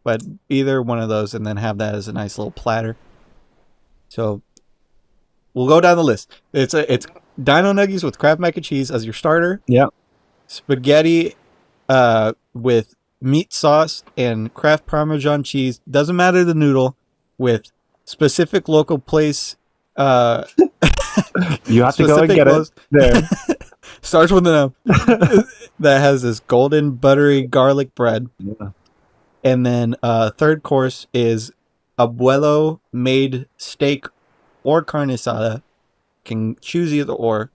But either one of those, and then have that as a nice little platter. So we'll go down the list. It's Dino Nuggies with Kraft mac and cheese as your starter. Yeah. Spaghetti with meat sauce and Kraft Parmesan cheese. Doesn't matter the noodle, with specific local place. You have to go and Specific get it there. starts with an M. That has this golden buttery garlic bread. Yeah. And then third course is abuelo made steak or carne asada. Can choose either or.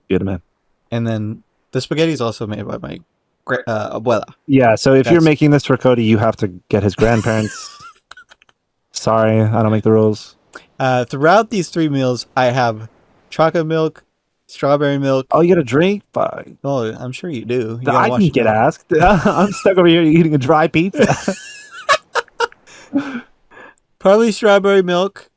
Good man. And then the spaghetti is also made by my abuela. Yeah, so if you're making this for Cody, you have to get his grandparents. Sorry, I don't make the rules. Throughout these 3 meals, I have chocolate milk, strawberry milk. Oh, you get a drink? Fuck. Oh, I'm sure you do. You I can get asked. I'm stuck over here eating a dry pizza. Probably strawberry milk.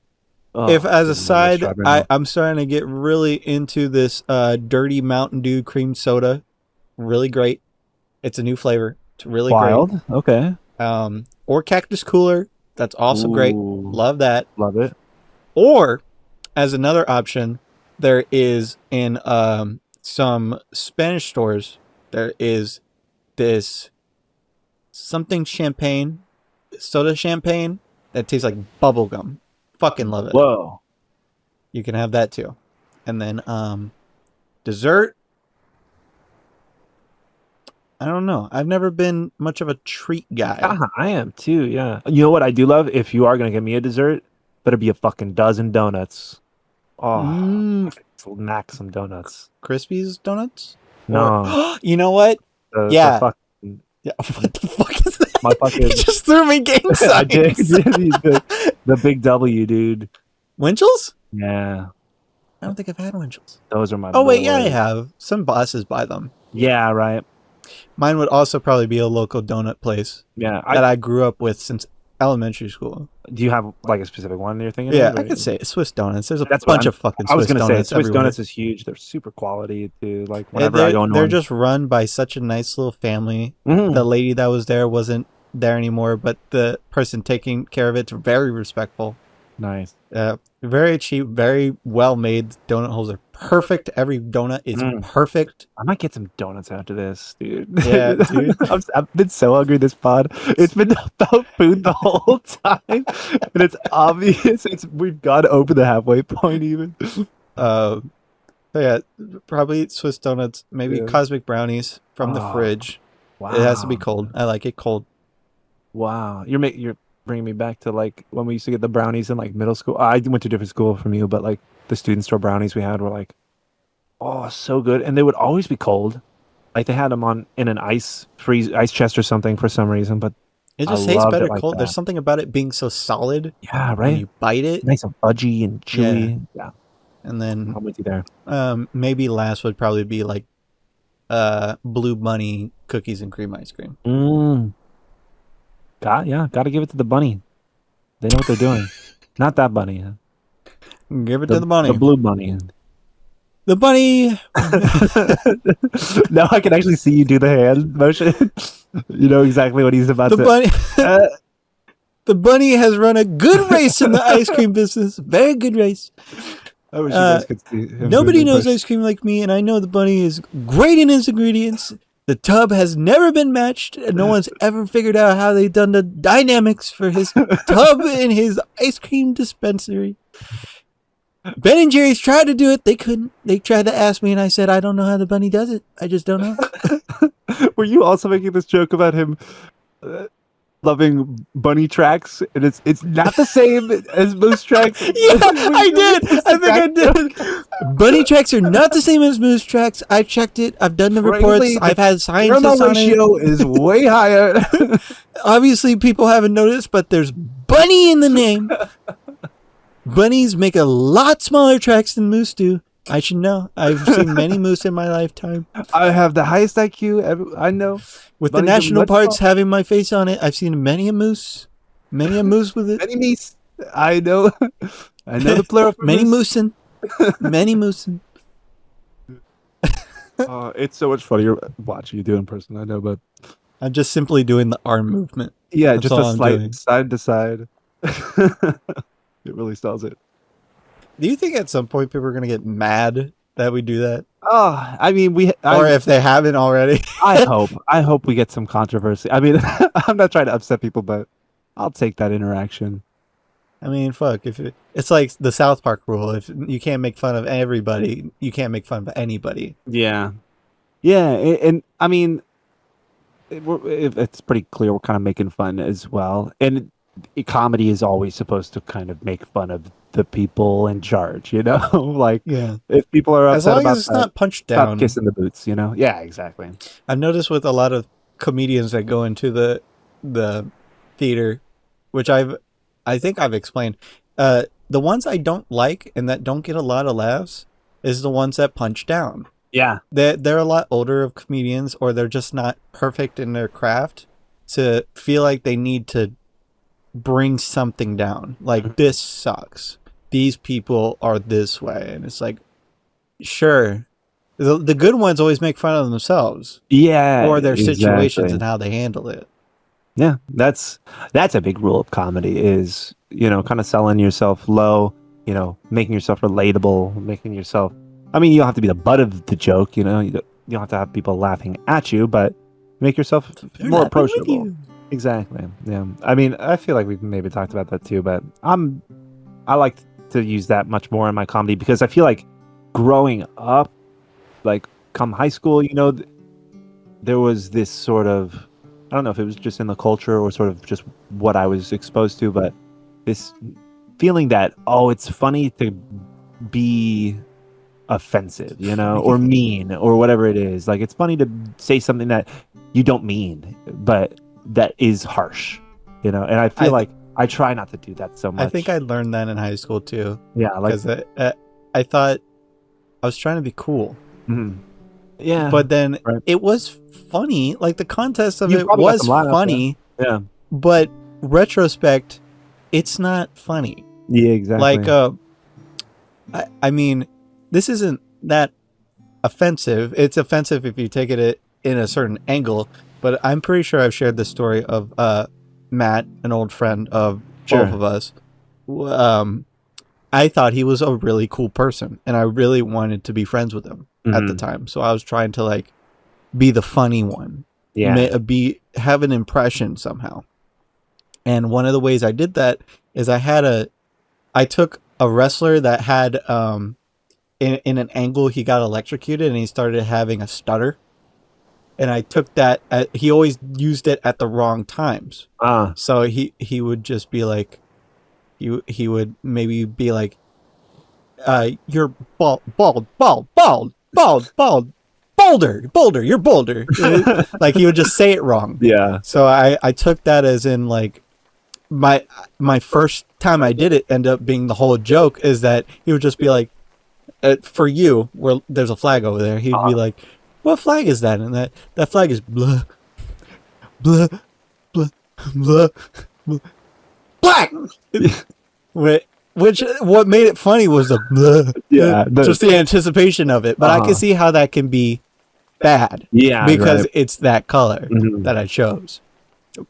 Oh, If as a side, milk. I'm starting to get really into this dirty Mountain Dew cream soda. Really great. It's a new flavor. It's really Wild. Okay. great. Or Cactus Cooler. That's also great. Love that. Love it. Or as another option, there is in some Spanish stores, there is this something champagne, soda champagne that tastes like bubble gum. Fucking love it. Whoa. You can have that too. And then dessert. I don't know. I've never been much of a treat guy. I am too, yeah. You know what I do love? If you are going to give me a dessert, better be a fucking dozen donuts. Oh, smack some donuts. Crispies donuts? No. Or, you know what? Yeah. What the fuck is that? My fucking... You just threw me gang signs. I did. The big W, dude. Winchell's? Yeah. I don't think I've had Winchell's. Those are my Oh, wait, yeah, I have. Some bosses buy them. Yeah, right. Mine would also probably be a local donut place. Yeah. That I grew up with since elementary school. Do you have like a specific one you're thinking? Yeah, I could say Swiss Donuts. There's a That's bunch of fucking Swiss donuts. I was going to say, Swiss Donuts is huge. They're super quality too. Like whenever I go in they're just run by such a nice little family. Mm-hmm. The lady that was there wasn't there anymore, but the person taking care of it's very respectful. Nice. Very cheap, very well made. Donut holes are perfect. Every donut is perfect. I might get some donuts after this, dude. Yeah, dude. I've been so hungry this pod. It's been about food the whole time, and it's obvious. We've got to open the halfway point even. So yeah, probably Swiss donuts. Maybe cosmic brownies from the fridge. Wow. It has to be cold. I like it cold. Wow, you're bringing me back to like when we used to get the brownies in like middle school. I went to a different school from you, but like the student store brownies we had were like, oh, so good, and they would always be cold. Like they had them in an ice chest or something for some reason, but it just tastes better cold. There's something about it being so solid. Yeah, right. When you bite it, nice and fudgy and chewy. Yeah. And then I'm with you there. Maybe last would probably be like Blue Bunny cookies and cream ice cream. Gotta give it to the bunny. They know what they're doing. Not that bunny. Give it to the bunny. The blue bunny. The bunny. Now I can actually see you do the hand motion. You know exactly what he's about to. Bunny. The bunny has run a good race in the ice cream business. Very good race. I wish you guys could see him. Nobody knows ice cream like me, and I know the bunny is great in his ingredients. The tub has never been matched, and no one's ever figured out how they've done the dynamics for his tub in his ice cream dispensary. Ben and Jerry's tried to do it. They couldn't. They tried to ask me, and I said, I don't know how the bunny does it. I just don't know. Were you also making this joke about him loving bunny tracks? And it's not the same as moose tracks. Yeah, I did. I think I did. Bunny tracks are not the same as moose tracks. I checked it. I've done the reports. I've had scientists on it. Ratio is way higher. Obviously, people haven't noticed, but there's bunny in the name. Bunnies make a lot smaller tracks than moose do. I should know. I've seen many moose in my lifetime. I have the highest IQ I know. With the national parks having my face on it, I've seen many a moose. Many a moose with it. Many meese. I know. I know the plural for many moosin'. Many moosin'. It's so much funnier watching you do it in person. I know, but I'm just simply doing the arm movement. yeah, That's just a all I'm slight doing. side to side. It really sells it. Do you think at some point people are gonna get mad that we do that, Oh, I mean, or if they haven't already? I hope we get some controversy. I mean, I'm not trying to upset people, but I'll take that interaction. I mean, fuck. It's like the South Park rule: if you can't make fun of everybody, you can't make fun of anybody. Yeah, yeah, and I mean, it's pretty clear we're kind of making fun as well, and comedy is always supposed to kind of make fun of the people in charge, you know? Like Yeah, if people are as upset long as about it's that, not punched stop down. kissing the boots, you know? Yeah, exactly. I've noticed with a lot of comedians that go into the theater, which I think I've explained. The ones I don't like and that don't get a lot of laughs is the ones that punch down. Yeah. They're a lot older of comedians, or they're just not perfect in their craft to feel like they need to bring something down. Like, this sucks. These people are this way, and it's like, sure. The good ones always make fun of themselves Yeah, or their situations exactly. and how they handle it. Yeah, that's a big rule of comedy is, kind of selling yourself low, making yourself relatable, making yourself I mean, you don't have to be the butt of the joke, you don't have to have people laughing at you, but make yourself They're more laughing with approachable. you. Exactly. Yeah. I mean, I feel like we've maybe talked about that too, but I like to use that much more in my comedy because I feel like growing up, like come high school, there was this sort of, I don't know if it was just in the culture or sort of just what I was exposed to, but this feeling that, oh, it's funny to be offensive, or mean or whatever it is. Like it's funny to say something that you don't mean, but that is harsh, and I feel I like I try not to do that so I think much. I learned that in high school too, Yeah, like, because I thought I was trying to be cool, mhm. Yeah, but then right. it was funny. Like, the context of You it probably got was some laughs, yeah. funny, Yeah. but retrospect, it's not funny. Yeah, Like, exactly. I mean, this isn't that offensive. It's offensive if you take it in a certain angle, but I'm pretty sure I've shared the story of Matt, an old friend of both Sure. of us. Um, I thought he was a really cool person, and I really wanted to be friends with him at the Hmm. time. So I was trying to, like, be the funny one, Yeah. have an impression somehow. And one of the ways I did that is I took a wrestler that had in an angle he got electrocuted and he started having a stutter, and I took that he always used it at the wrong times. Ah. So he would just be like, he would maybe be like, you're boulder, you're boulder. Like, he would just say it wrong. Yeah. So I took that as in, like, my first time I did it ended up being the whole joke is that he would just be like, for you, where there's a flag over there, he'd be Uh, like, what flag is that? And that flag is blah, blah, blah, blah, blah, black. Which what made it funny was the blah, yeah. just the anticipation of it. But I can Uh-huh. see how that can be bad Yeah, because right. it's that color Mhm. that I chose.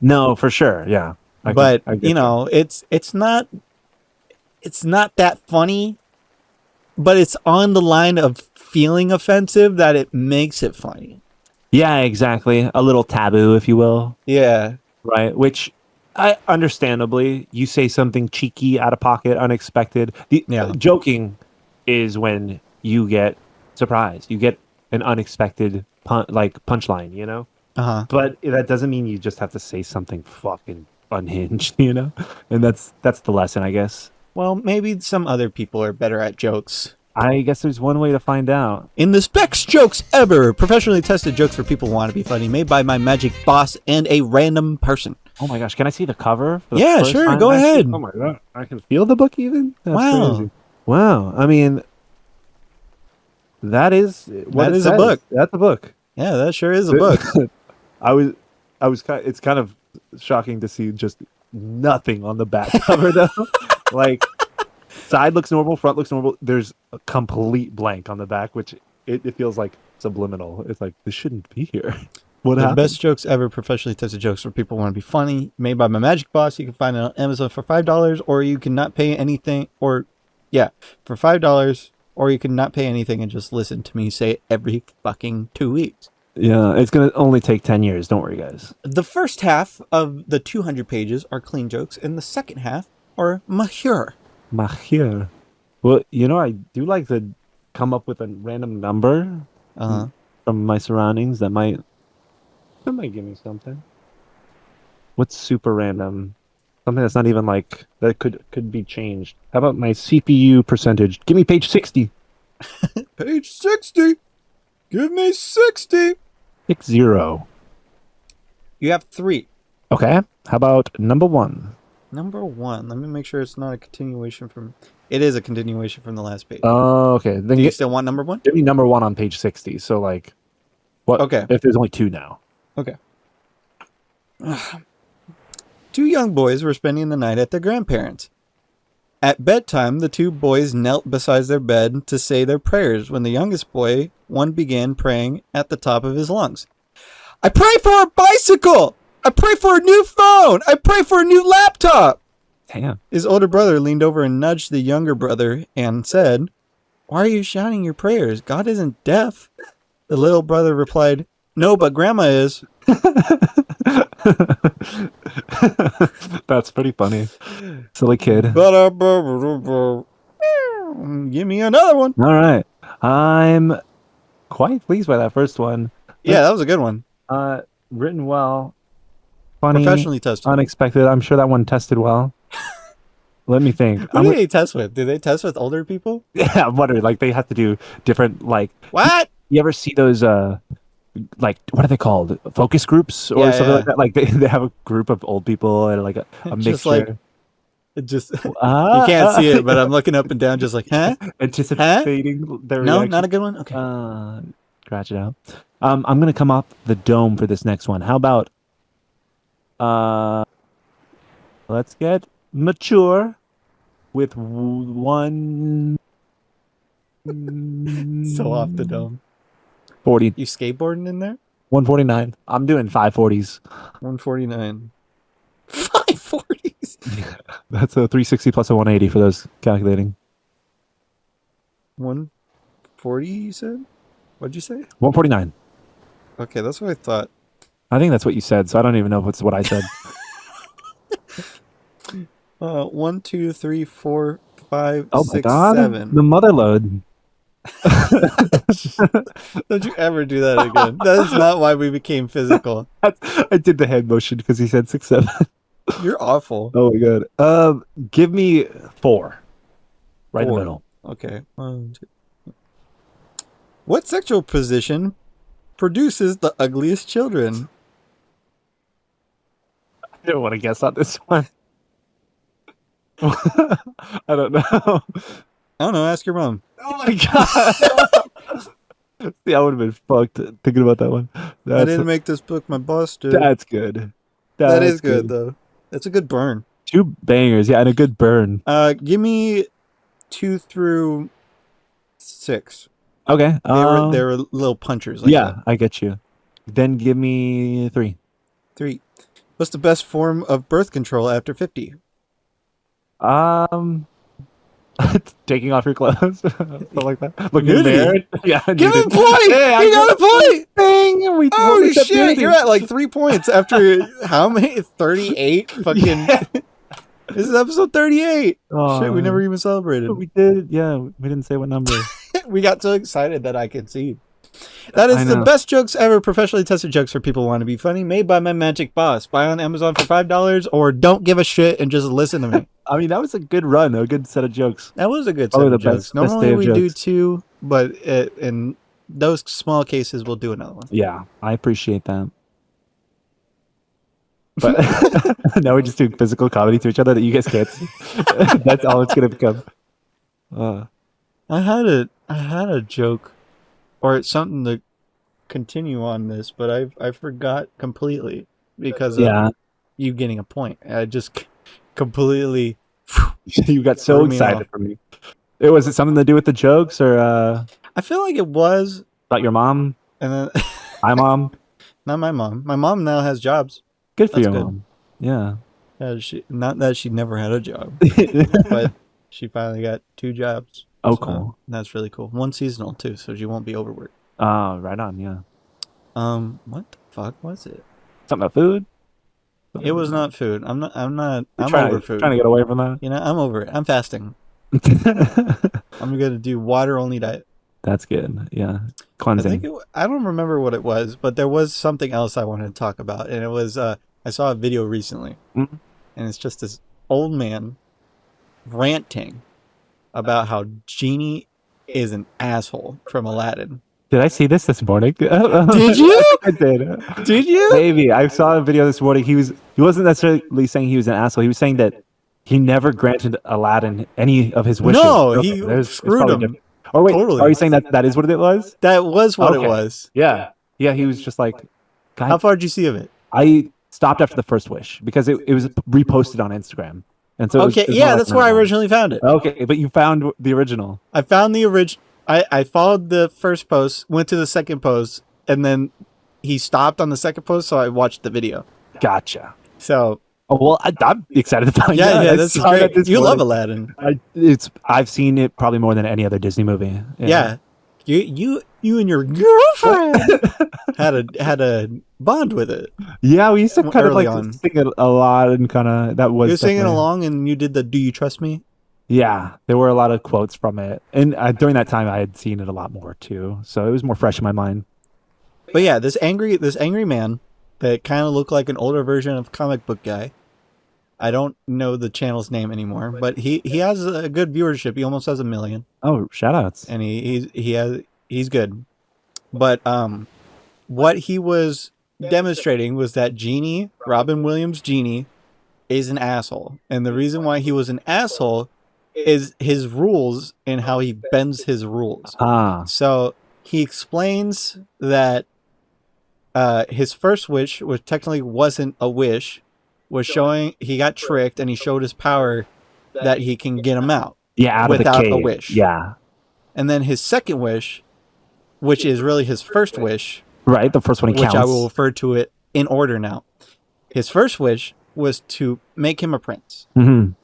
No, for sure. Yeah. But I get you. it's not that funny, but it's on the line of feeling offensive that it makes it funny. Yeah, exactly. A little taboo, if you will. Yeah. Right. Which I understandably, you say something cheeky, out of pocket, unexpected. The Yeah. joking is when you get surprised. You get an unexpected punchline, Uh-huh. But that doesn't mean you just have to say something fucking unhinged, And that's the lesson, I guess. Well, maybe some other people are better at jokes. I guess there's one way to find out. In the Specs Jokes Ever, professionally tested jokes for people who want to be funny, made by my magic boss and a random person. Oh my gosh, can I see the cover for the Yeah, first sure, time? go Actually? ahead. Oh my god, I can feel the book even? That's Wow. crazy. Wow, I mean, that is what That it is a says. book. That's a book. Yeah, that sure is a book. I was, it's kind of shocking to see just nothing on the back cover though. Like, side looks normal, front looks normal. There's a complete blank on the back, which it feels like subliminal. It's like this shouldn't be here. What The happened? best jokes ever, professionally tested jokes where people want to be funny, made by my magic boss. You can find it on Amazon for $5, or you can not pay anything, for $5, or you can not pay anything and just listen to me say it every fucking 2 weeks. Yeah, it's gonna only take 10 years. Don't worry, guys. The first half of the 200 pages are clean jokes, and the second half are mahur. Mahir. Well, I do like to come up with a random number from my surroundings that might give me something. What's super random? Something that's not even like that could be changed. How about my CPU percentage? Give me page 60. Page 60. Give me 60. 60. You have 3. Okay. How about number 1? Number 1. Let me make sure it's not a continuation from. It is a continuation from the last page. Oh, okay. Then Do you still want number 1? give me number 1 on page 60. So like, what? Okay. If there's only 2 now. Okay. 2 young boys were spending the night at their grandparents'. At bedtime, the 2 boys knelt beside their bed to say their prayers when the youngest boy, one began praying at the top of his lungs. I pray for a bicycle! I pray for a new phone! I pray for a new laptop! Damn. His older brother leaned over and nudged the younger brother and said, Why are you shouting your prayers? God isn't deaf. The little brother replied, No, but Grandma is. That's pretty funny. Silly kid. Give me another one. All right. I'm quite pleased by that first one. Yeah, that was a good one. Written well. Funny. Professionally tested. Unexpected. I'm sure that one tested well. Let me think. Who did they test with? Did they test with older people? Yeah, I'm wondering. Like, they have to do different, like... What? You ever see those, like, what are they called? Focus groups or something like that? Like, they have a group of old people and, like, a Just mixture. you can't see it, but I'm looking up and down just like, huh? Anticipating their No, reaction. not a good one? Okay. Scratch it out. I'm going to come off the dome for this next one. How about... let's get mature with one... So off the dome. 40. You skateboarding in there? 149. I'm doing 540s. 149. 540s? That's a 360 plus a 180 for those calculating. 140, you said? What'd you say? 149. Okay, that's what I thought. I think that's what you said, so I don't even know if it's what I said. 1, 2, 3, 4, 5, Oh 6, my god. 7. The mother load. Don't you ever do that again. That is not why we became physical. I did the hand motion because he said 6, 7. You're awful. Oh my god. Give me 4. Right in the 4. middle. Okay. 1, 2. What sexual position produces the ugliest children? I don't want to guess on this one. I don't know. I don't know. Ask your mom. Oh my god. See, I would have been fucked thinking about that one. I didn't make this book. My boss did. That's good. That is good, though. That's a good burn. 2 bangers, yeah, and a good burn. Give me 2 through 6. Okay. They were little punchers. Like yeah, that. I get you. Then give me 3. 3. What's the best form of birth control after 50? Taking off your clothes, something like that. Look in there. Yeah, give him a point. Yeah, he got a point. Dang, Oh shit! You're at like 3 points after how many? 38. Fucking. Yeah. This is episode 38. Oh, shit, we never even celebrated. We did. Yeah, we didn't say what number. We got so excited that I could see. That is the best jokes ever, professionally tested jokes for people who want to be funny, made by my magic boss. Buy on Amazon for $5, or don't give a shit and just listen to me. I mean, that was a good run, a good set of jokes. That was a good set of jokes. Normally we do 2, but in those small cases, we'll do another one. Yeah, I appreciate that. But now we're just doing physical comedy to each other that you guys can't see. That's all it's gonna become. I had a joke, or it's something to continue on this, but I forgot completely because of you getting a point. I just completely. You got so excited for me. Was it something to do with the jokes, or? I feel like it was, About your mom? and then My mom? not my mom. My mom now has jobs. Good for That's your good. mom. Yeah. She not that she never had a job, but she finally got 2 jobs. Oh, So cool. that's really cool. One seasonal too, so she won't be overworked. Right on, yeah. What the fuck was it? Something about food? It was not food. I'm You're over trying to food. get away from You know, I'm over it. I'm fasting. that? I'm gonna do water only diet. That's good. Yeah. I think Cleansing. I don't remember what it was, but there was something else I wanted to talk about, and it was I saw a video recently, Mhm. and it's just this old man ranting about how Genie is an asshole from Aladdin. Did I see this morning? Did you? I did. Did you? Maybe. I saw a video this morning. He wasn't necessarily saying he was an asshole. He was saying that he never granted Aladdin any of his wishes. No, Okay, he it's screwed probably him. different. Or wait, Totally. are you saying that is what it was? That was what it Okay. was. Yeah. Yeah, he was just like, How God, far did you see of it? I stopped after the first wish because it was reposted on Instagram. And so Okay, it was yeah, more that's where I recommended. originally found it. Okay, but you found the original. I found the original. I followed the first post, went to the second post, and then he stopped on the second post, so I watched the video. Gotcha. So Oh, well, I'm excited to find out. yeah, I this is saw that great. this You love morning. Aladdin. I've seen it probably more than any other Disney movie. Yeah. You and your girlfriend had a bond with it. Yeah, we used to kind of Early like on. sing it a lot, and kind of that was You were singing definitely- along, and you did the "Do You Trust Me?" Yeah, there were a lot of quotes from it, and during that time, I had seen it a lot more too, so it was more fresh in my mind. But yeah, this angry man that kind of looked like an older version of comic book guy. I don't know the channel's name anymore, but he has a good viewership. He almost has 1 million, Oh, shout outs. and he's good. But what he was demonstrating was that Genie, Robin Williams' Genie, is an asshole, and the reason why he was an asshole is his rules and how he bends his rules. So he explains that his first wish, which technically wasn't a wish, was showing he got tricked and he showed his power that he can get him out. Yeah, out without of the a cave. wish. Yeah, And then his second wish, which is really his first wish, right. The first one he which counts. I will refer to it in order now. His first wish was to make him a prince. Mhm.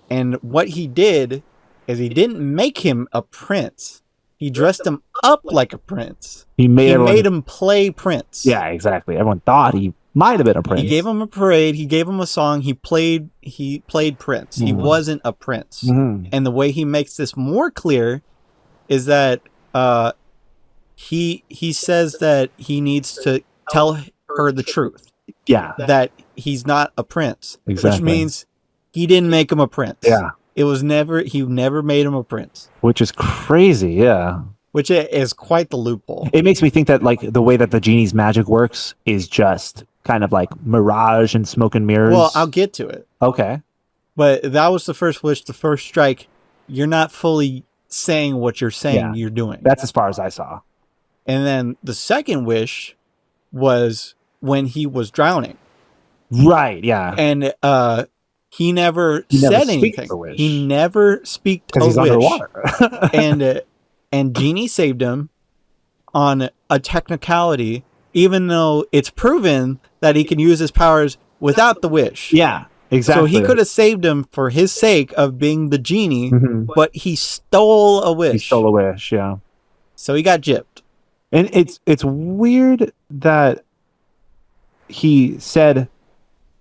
And what he did is he didn't make him a prince. He dressed him up like a prince. He made He everyone. made him play prince. Yeah, exactly. Everyone thought he might have been a prince. He gave him a parade. He gave him a song. He played prince. He Mhm. wasn't a prince. Mhm. And the way he makes this more clear is that he says that he needs to tell her the truth, Yeah, that he's not a prince, exactly. which means he didn't make him a prince. Yeah, He never made him a prince, which is crazy. Yeah. which is quite the loophole. It makes me think that like the way that the genie's magic works is just kind of like mirage and smoke and mirrors. Well, I'll get to it. okay. But that was the first wish, the first strike. You're not fully saying what you're saying Yeah. you're doing. That's as far as I saw. And then the second wish was when he was drowning. Right. Yeah. And he never He never said speaks anything. a wish. He never speaked a Because he's wish. underwater. And Genie saved him on a technicality, even though it's proven that he can use his powers without the wish. yeah. Exactly. So he could have saved him for his sake of being the genie, Mhm. but he stole a wish. He stole a wish. Yeah. So he got gypped. And it's weird that he said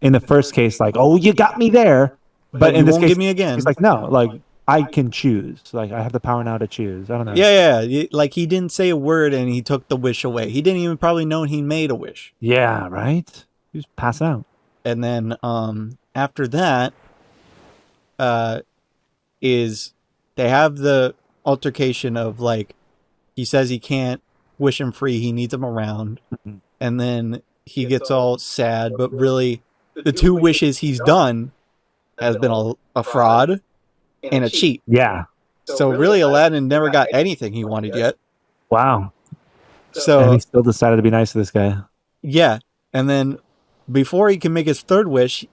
in the first case like, "Oh, you got me there," but in you this won't case, give me again. he's like, "No, like I can choose. Like I have the power now to choose." I don't know. Yeah. Like he didn't say a word and he took the wish away. He didn't even probably know he made a wish. Yeah. Right. He was passing out. And then after that is they have the altercation of like he says he can't wish him free, he needs him around. Mhm. And then he gets all sad, but really the 2 wishes he's done has been a fraud and a cheat. Yeah. So really Aladdin never got anything he wanted yet. Wow. And So he still decided to be nice to this guy. yeah. And then before he can make his third wish,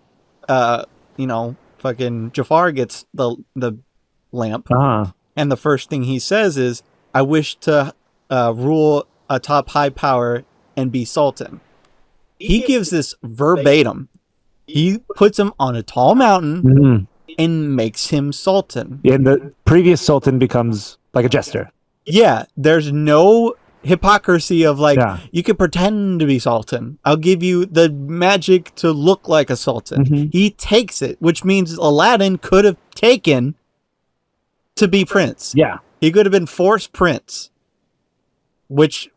fucking Jafar gets the lamp. Uh-huh. And the first thing he says is, I wish to rule atop high power and be sultan. He gives this verbatim. He puts him on a tall mountain Mhm. and makes him sultan. And the previous sultan becomes like a jester. Yeah, there's no hypocrisy of like, Yeah. you can pretend to be sultan. I'll give you the magic to look like a sultan. Mhm. He takes it, which means Aladdin could have taken to be prince. Yeah. He could have been forced prince, which,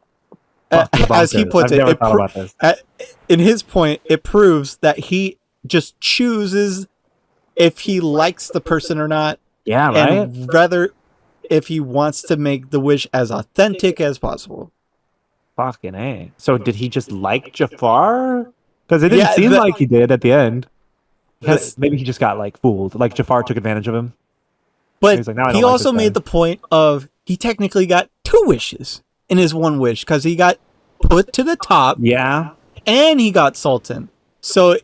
Fucking as he bonkers. puts I've it, never thought about this. in his point, it proves that he just chooses if he likes the person or not, Yeah, right? and rather if he wants to make the wish as authentic as possible. Fucking A. So did he just like Jafar? Because it didn't Yeah, seem the- like he did at the end. This- Maybe he just got like fooled. Like Jafar took advantage of him. But He's like, "No, I don't he like also this guy." made the point of he technically got 2 wishes in his one wish because he got put to the top Yeah. and he got sultan. So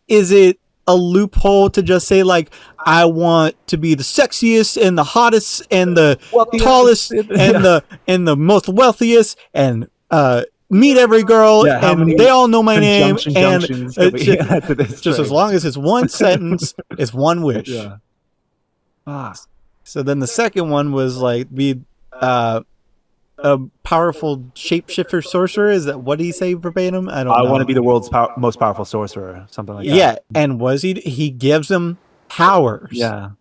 is it a loophole to just say like, I want to be the sexiest and the hottest and the Wealthiest. tallest Yeah. and the most wealthiest and meet every girl Yeah, how and many they all know my name junctions and can we add to this just as train? long as it's one sentence, it's one wish. Yeah. Ah. So then the second one was like be a powerful shapeshifter sorcerer. Is that what did he say verbatim? I don't know. I want to be the world's most powerful sorcerer, something like that. Yeah, and was he gives him powers. Yeah.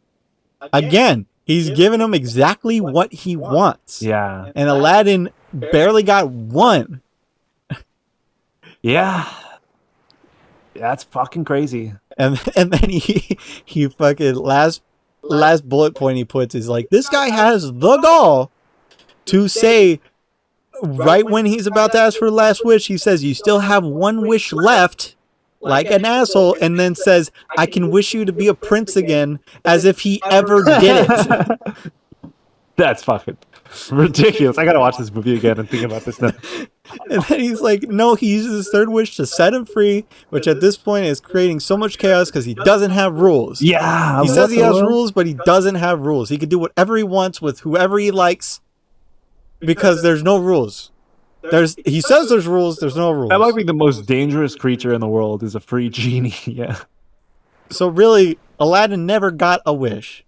Again, he's giving him exactly what he wants. Yeah. And Aladdin barely got one. Yeah. That's fucking crazy. And then he fucking last bullet point he puts is like, this guy has the gall to say right when he's about to ask for the last wish, he says, you still have one wish left, like an asshole, and then says, I can wish you to be a prince again, as if he ever did it. That's fucking ridiculous. I gotta watch this movie again and think about this now. And then he's like, no, he uses his third wish to set him free, which at this point is creating so much chaos because he doesn't have rules. Yeah. He says he has rules, but he doesn't have rules. He can do whatever he wants with whoever he likes because there's no rules. He says there's rules, there's no rules. That might be the most dangerous creature in the world is a free genie. Yeah. So really, Aladdin never got a wish.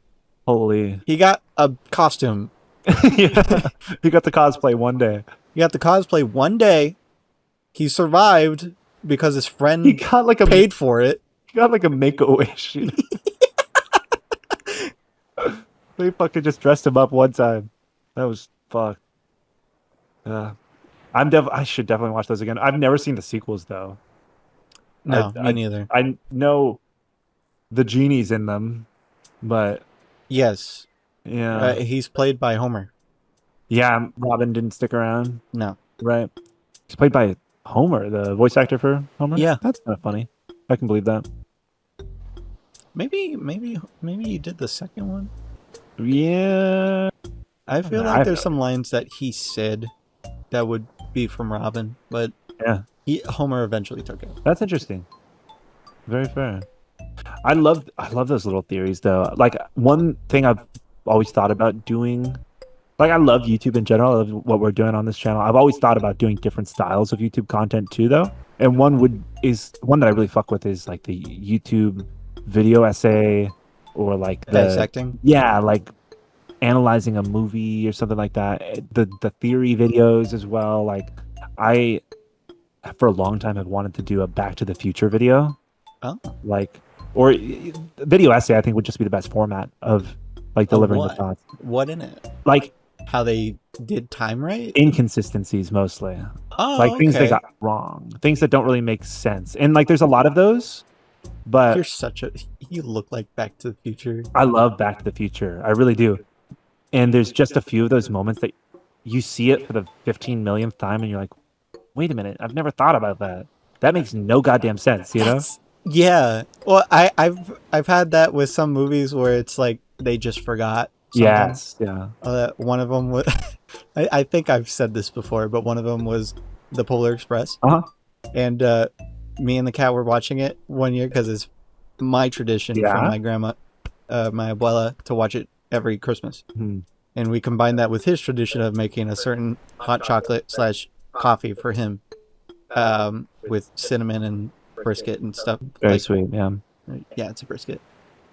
Holy. He got a costume. Yeah. He got the cosplay one day. He got the cosplay one day. He survived because his friend He got like a paid for it. He got like a Make-A-Wish. You know? They fucking just dressed him up one time. That was fucked. I should definitely watch those again. I've never seen the sequels though. No, me neither. I know the genies in them, but Yes. yeah, He's played by Homer. yeah. Robin didn't stick around, No. right? He's played by Homer, the voice actor for Homer. Yeah. That's kind of funny. I can believe that. Maybe he did the second one. Yeah. I feel No, like I there's don't. some lines that he said that would be from Robin, but Yeah. Homer eventually took it. That's interesting. Very fair. I love those little theories though. Like one thing I've always thought about doing, like I love YouTube in general. I love what we're doing on this channel. I've always thought about doing different styles of YouTube content too though. And one that I really fuck with is like the YouTube video essay or like the Dissecting. yeah, like analyzing a movie or something like that. The theory videos as well. Like I for a long time have wanted to do a Back to the Future video. Oh. Like or video essay I think would just be the best format of like delivering the what? thoughts. What in it? Like How they did time right? inconsistencies mostly. Oh, Like things they okay. got wrong. Things that don't really make sense. And like there's a lot of those, but You look like Back to the Future. I love Back to the Future. I really do. And there's just a few of those moments that you see it for the 15 millionth time and you're like, wait a minute, I've never thought about that. That makes no goddamn sense, you know? Yeah. Well, I've had that with some movies where it's like they just forgot something. Yes, yeah. One of them was I think I've said this before, but one of them was the Polar Express. Uh-huh. And me and the cat were watching it one year because it's my tradition Yeah. from my grandma, my abuela, to watch it every Christmas. Hmm. and we combined that with his tradition of making a certain hot chocolate / coffee for him, with cinnamon and brisket and stuff. Very like, sweet. Yeah. yeah, it's a brisket,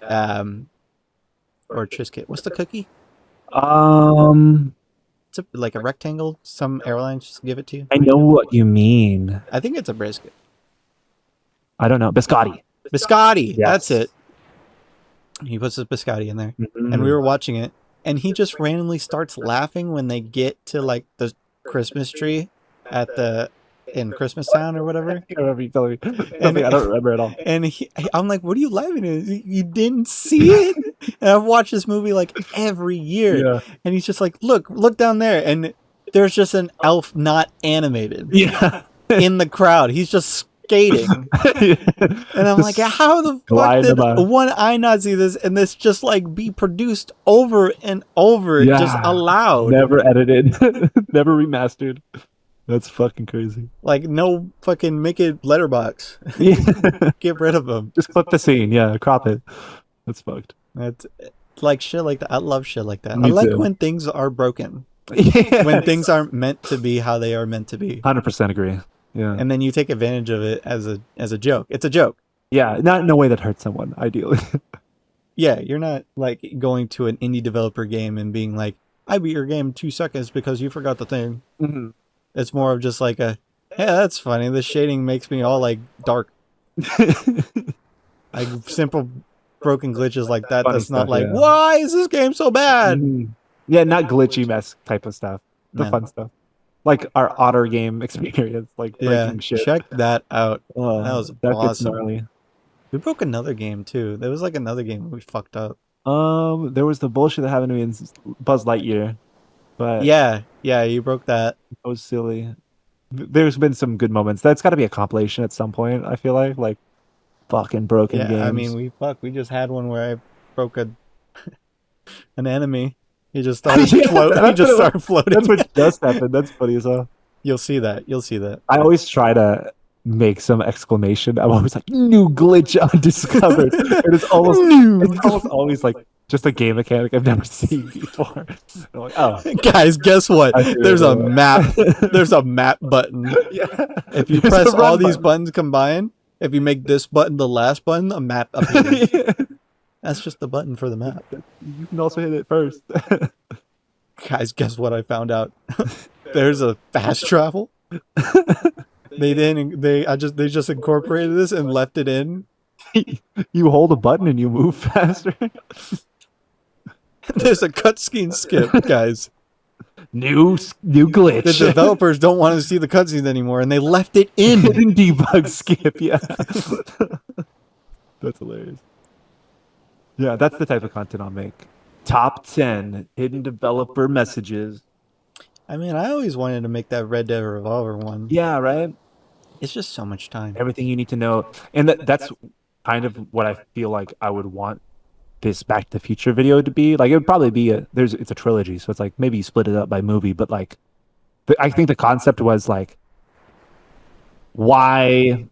or Trisket. What's the cookie? Um, It's like a rectangle. Some airlines just give it to you. I know what you mean. I think it's a brisket. I don't know. Biscotti. Biscotti. Yes. That's it. He puts his biscotti in there, Mhm. and we were watching it, and he just randomly starts laughing when they get to like the Christmas tree in Christmas Town or whatever. I remember you telling me something I don't remember at all. And I'm like, "What are you laughing at? You didn't see it?" And I've watched this movie like every year, Yeah. and he's just like, "Look down there," and there's just an elf not animated Yeah. in the crowd. He's just skating. And I'm like, how the fuck gliding did by. one I not see this and this just like be produced over and over, Yeah. just allowed? Never edited. Never remastered. That's fucking crazy. Like, no fucking make it letterbox. Yeah. Get rid of them. Just clip the scene. Yeah. Crop it. That's fucked. It's like shit like that. I love shit like that. Me I like too. when things are broken. Yeah. When things aren't meant to be how they are meant to be. 100% agree. Yeah. And then you take advantage of it as a joke. It's a joke. Yeah. Not in a way that hurts someone, ideally. Yeah, you're not like going to an indie developer game and being like, I beat your game in 2 seconds because you forgot the thing. Mm-hmm. It's more of just like hey, that's funny. The shading makes me all like dark. Like simple broken glitches like that. Funny That's not stuff, like, yeah. why is this game so bad? Mhm. Yeah, not glitchy mess type of stuff. The No. fun stuff. Like our otter game experience, like Yeah, breaking shit. check that out. Oh, That was gets awesome. gnarly. We broke another game too. There was like another game we fucked up. There was the bullshit that happened to me in Buzz Lightyear, but Yeah, you broke that. that was silly. There's been some good moments. That's got to be a compilation at some point. I feel like fucking broken Yeah, games. I mean, we just had one where I broke an enemy. He just started Yeah, floating. He just started floating. That's what just happened. That's funny as hell. You'll see that. You'll see that. I always try to make some exclamation. I'm always like, new glitch undiscovered. And it's almost always like just a game mechanic I've never seen before. I'm like, oh. Guys, guess what? I figured There's it a out. map. There's a map button. Yeah. If you There's press a run all these button. buttons combined, if you make this button the last button, a map appears. That's just the button for the map. You can also hit it first. Guys, guess what I found out? There's a fast travel. They just incorporated this and left it in. You hold a button and you move faster. There's a cutscene skip, guys. New glitch. The developers don't want to see the cutscenes anymore, and they left it in. Hidden debug skip, yeah. That's hilarious. Yeah, that's the type of content I'll make. Top 10 hidden developer messages. I mean, I always wanted to make that Red Dead Revolver one. Yeah, right? It's just so much time. Everything you need to know. And that's kind of what I feel like I would want this Back to the Future video to be. Like, it would probably be it's a trilogy, so it's like maybe you split it up by movie, but like I think the concept was like why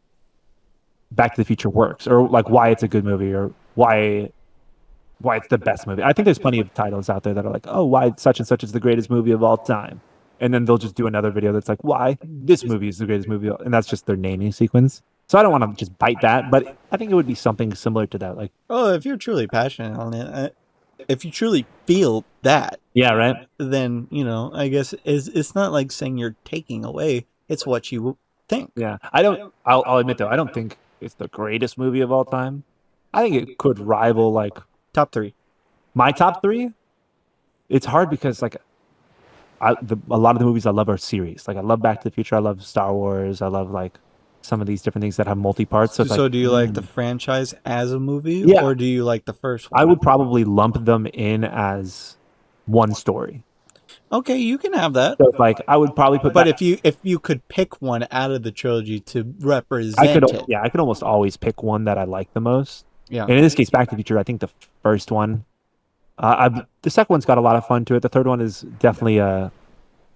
Back to the Future works, or like why it's a good movie, or why it's the best movie. I think there's plenty of titles out there that are like, oh, why such and such is the greatest movie of all time. And then they'll just do another video that's like, why this movie is the greatest movie. And that's just their naming sequence. So I don't want to just bite that, but I think it would be something similar to that. Like, Oh, if you're truly passionate on it, if you truly feel that, yeah, right? then, I guess it's not like saying you're taking away. It's what you think. Yeah. I'll admit though, I don't think it's the greatest movie of all time. I think it could rival like Top 3. my top 3. It's hard because like a lot of the movies I love are series. Like I love Back to the Future. I love Star Wars. I love like some of these different things that have multi-parts. So, So do you like the franchise as a movie? Yeah. Or do you like the first one? I would probably lump them in as one story. Okay, you can have that. So like I would probably put But that, if you could pick one out of the trilogy to represent I could it. I could almost always pick one that I like the most. Yeah. And in this case, Back to the Future, I think the first one. The second one's got a lot of fun to it. The third one is definitely a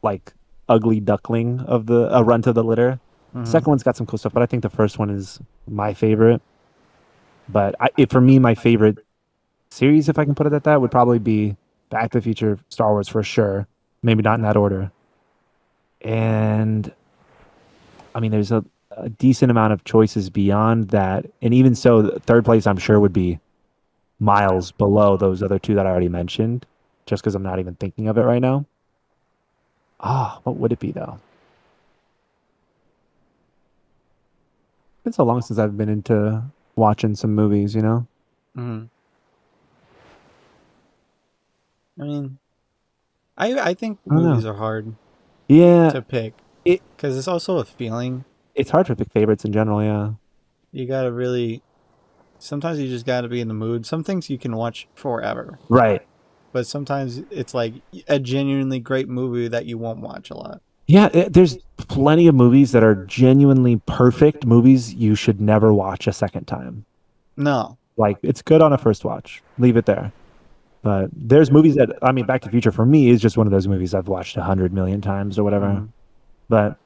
like ugly duckling of a runt of the litter. Mhm. Second one's got some cool stuff, but I think the first one is my favorite. But for me, my favorite series, if I can put it at that, would probably be Back to the Future, Star Wars for sure. Maybe not in that order. And I mean, there's a decent amount of choices beyond that. And even so, the third place I'm sure would be miles below those other two that I already mentioned, just because I'm not even thinking of it right now. Ah, what would it be though? It's been so long since I've been into watching some movies, you know? Mhm. I mean, I think I don't movies know. are hard Yeah, to pick it because it's also a feeling. it's hard to pick favorites in general, yeah. You gotta really. Sometimes you just gotta be in the mood. Some things you can watch forever, Right. but sometimes it's like a genuinely great movie that you won't watch a lot. Yeah, there's plenty of movies that are genuinely perfect movies you should never watch a second time. No. Like it's good on a first watch. Leave it there. But there's movies that I mean, Back to the Future for me is just one of those movies I've watched 100 million times or whatever. Mm. But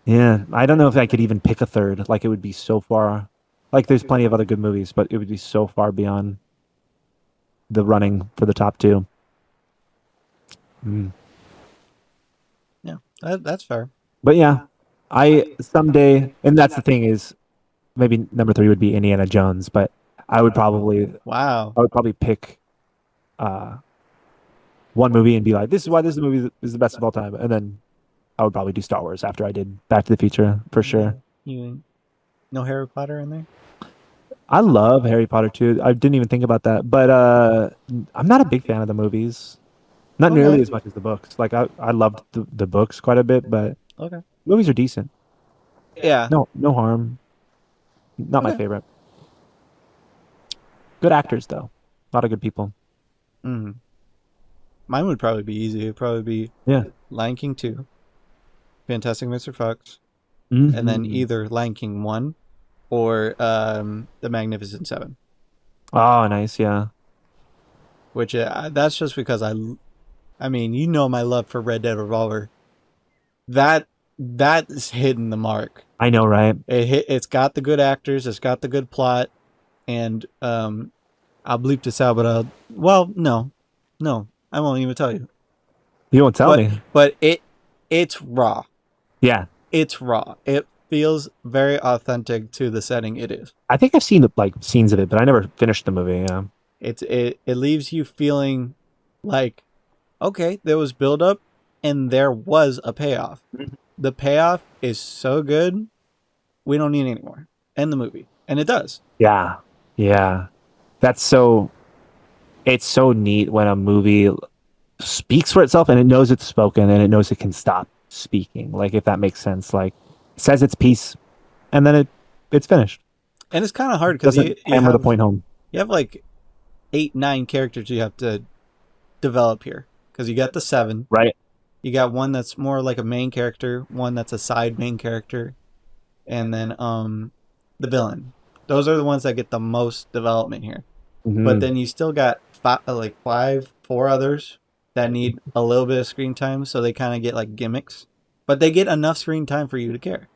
yeah, I don't know if I could even pick a third. Like it would be so far. Like there's plenty of other good movies, but it would be so far beyond the running for the top two. Mm. Yeah, that's fair. But yeah, I someday, and that's the thing is maybe number three would be Indiana Jones, but I would probably Wow. I would probably pick uh one movie and be like, this is why this movie is the best of all time, and then I would probably do Star Wars after I did Back to the Future for sure. You no Harry Potter in there? I love Harry Potter too. I didn't even think about that, but I'm not a big fan of the movies. Not nearly Okay. as much as the books. Like I loved the books quite a bit, but Okay. movies are decent. Yeah. No harm. Not my Okay. favorite. Good actors though. A lot of good people. Mm. Mine would probably be easy. It'd probably be Yeah. Lion King 2, Fantastic Mr. Fox, and then Hmm. either Lion King 1 or The Magnificent Seven. Oh, nice. Yeah. Which that's just because I mean, you know my love for Red Dead Revolver. That's hitting the mark. I know, right? It's got the good actors, it's got the good plot, and I'll bleep this out, but no, I won't even tell you. You won't tell But me. but it's raw. Yeah. It's raw. It feels very authentic to the setting it is. I think I've seen like scenes of it, but I never finished the movie. Yeah. It leaves you feeling like, okay, there was build up and there was a payoff. The payoff is so good, we don't need any more. End the movie. And it does. Yeah. Yeah. That's so it's so neat when a movie speaks for itself and it knows it's spoken and it knows it can stop speaking. Like if that makes sense. Like it says its piece and then it's finished. And it's kind of hard because Doesn't hammer the point home. you have like 8, 9 characters you have to develop here. Because you got the 7. Right. You got one that's more like a main character, one that's a side main character, and then the villain. Those are the ones that get the most development here. Mm-hmm. But then you still got four others that need a little bit of screen time, so they kind of get like gimmicks. But they get enough screen time for you to care.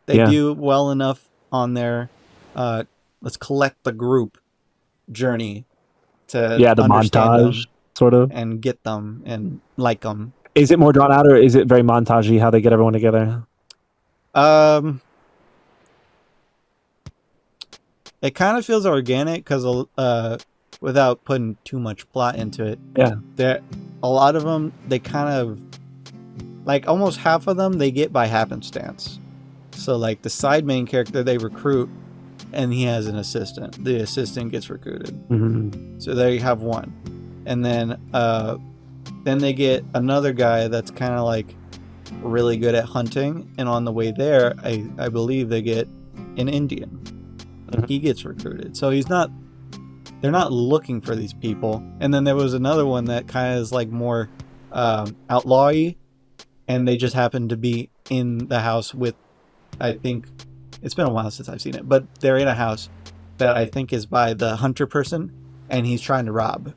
They do well enough on their let's collect the group journey to the montage them sort of and get them and like them. Is it more drawn out or is it very montagey how they get everyone together? It kind of feels organic because without putting too much plot into it. Yeah. There, a lot of them they kind of like almost half of them they get by happenstance. So like the side main character they recruit, and he has an assistant. The assistant gets recruited. Mm-hmm. So there you have one, and then they get another guy that's kind of like really good at hunting, and on the way there, I believe they get an Indian. Mm-hmm. He gets recruited, so they're not looking for these people. And then there was another one that kind of is like more outlaw-y, and they just happen to be in the house with, I think, it's been a while since I've seen it, but they're in a house that I think is by the hunter person, and he's trying to rob.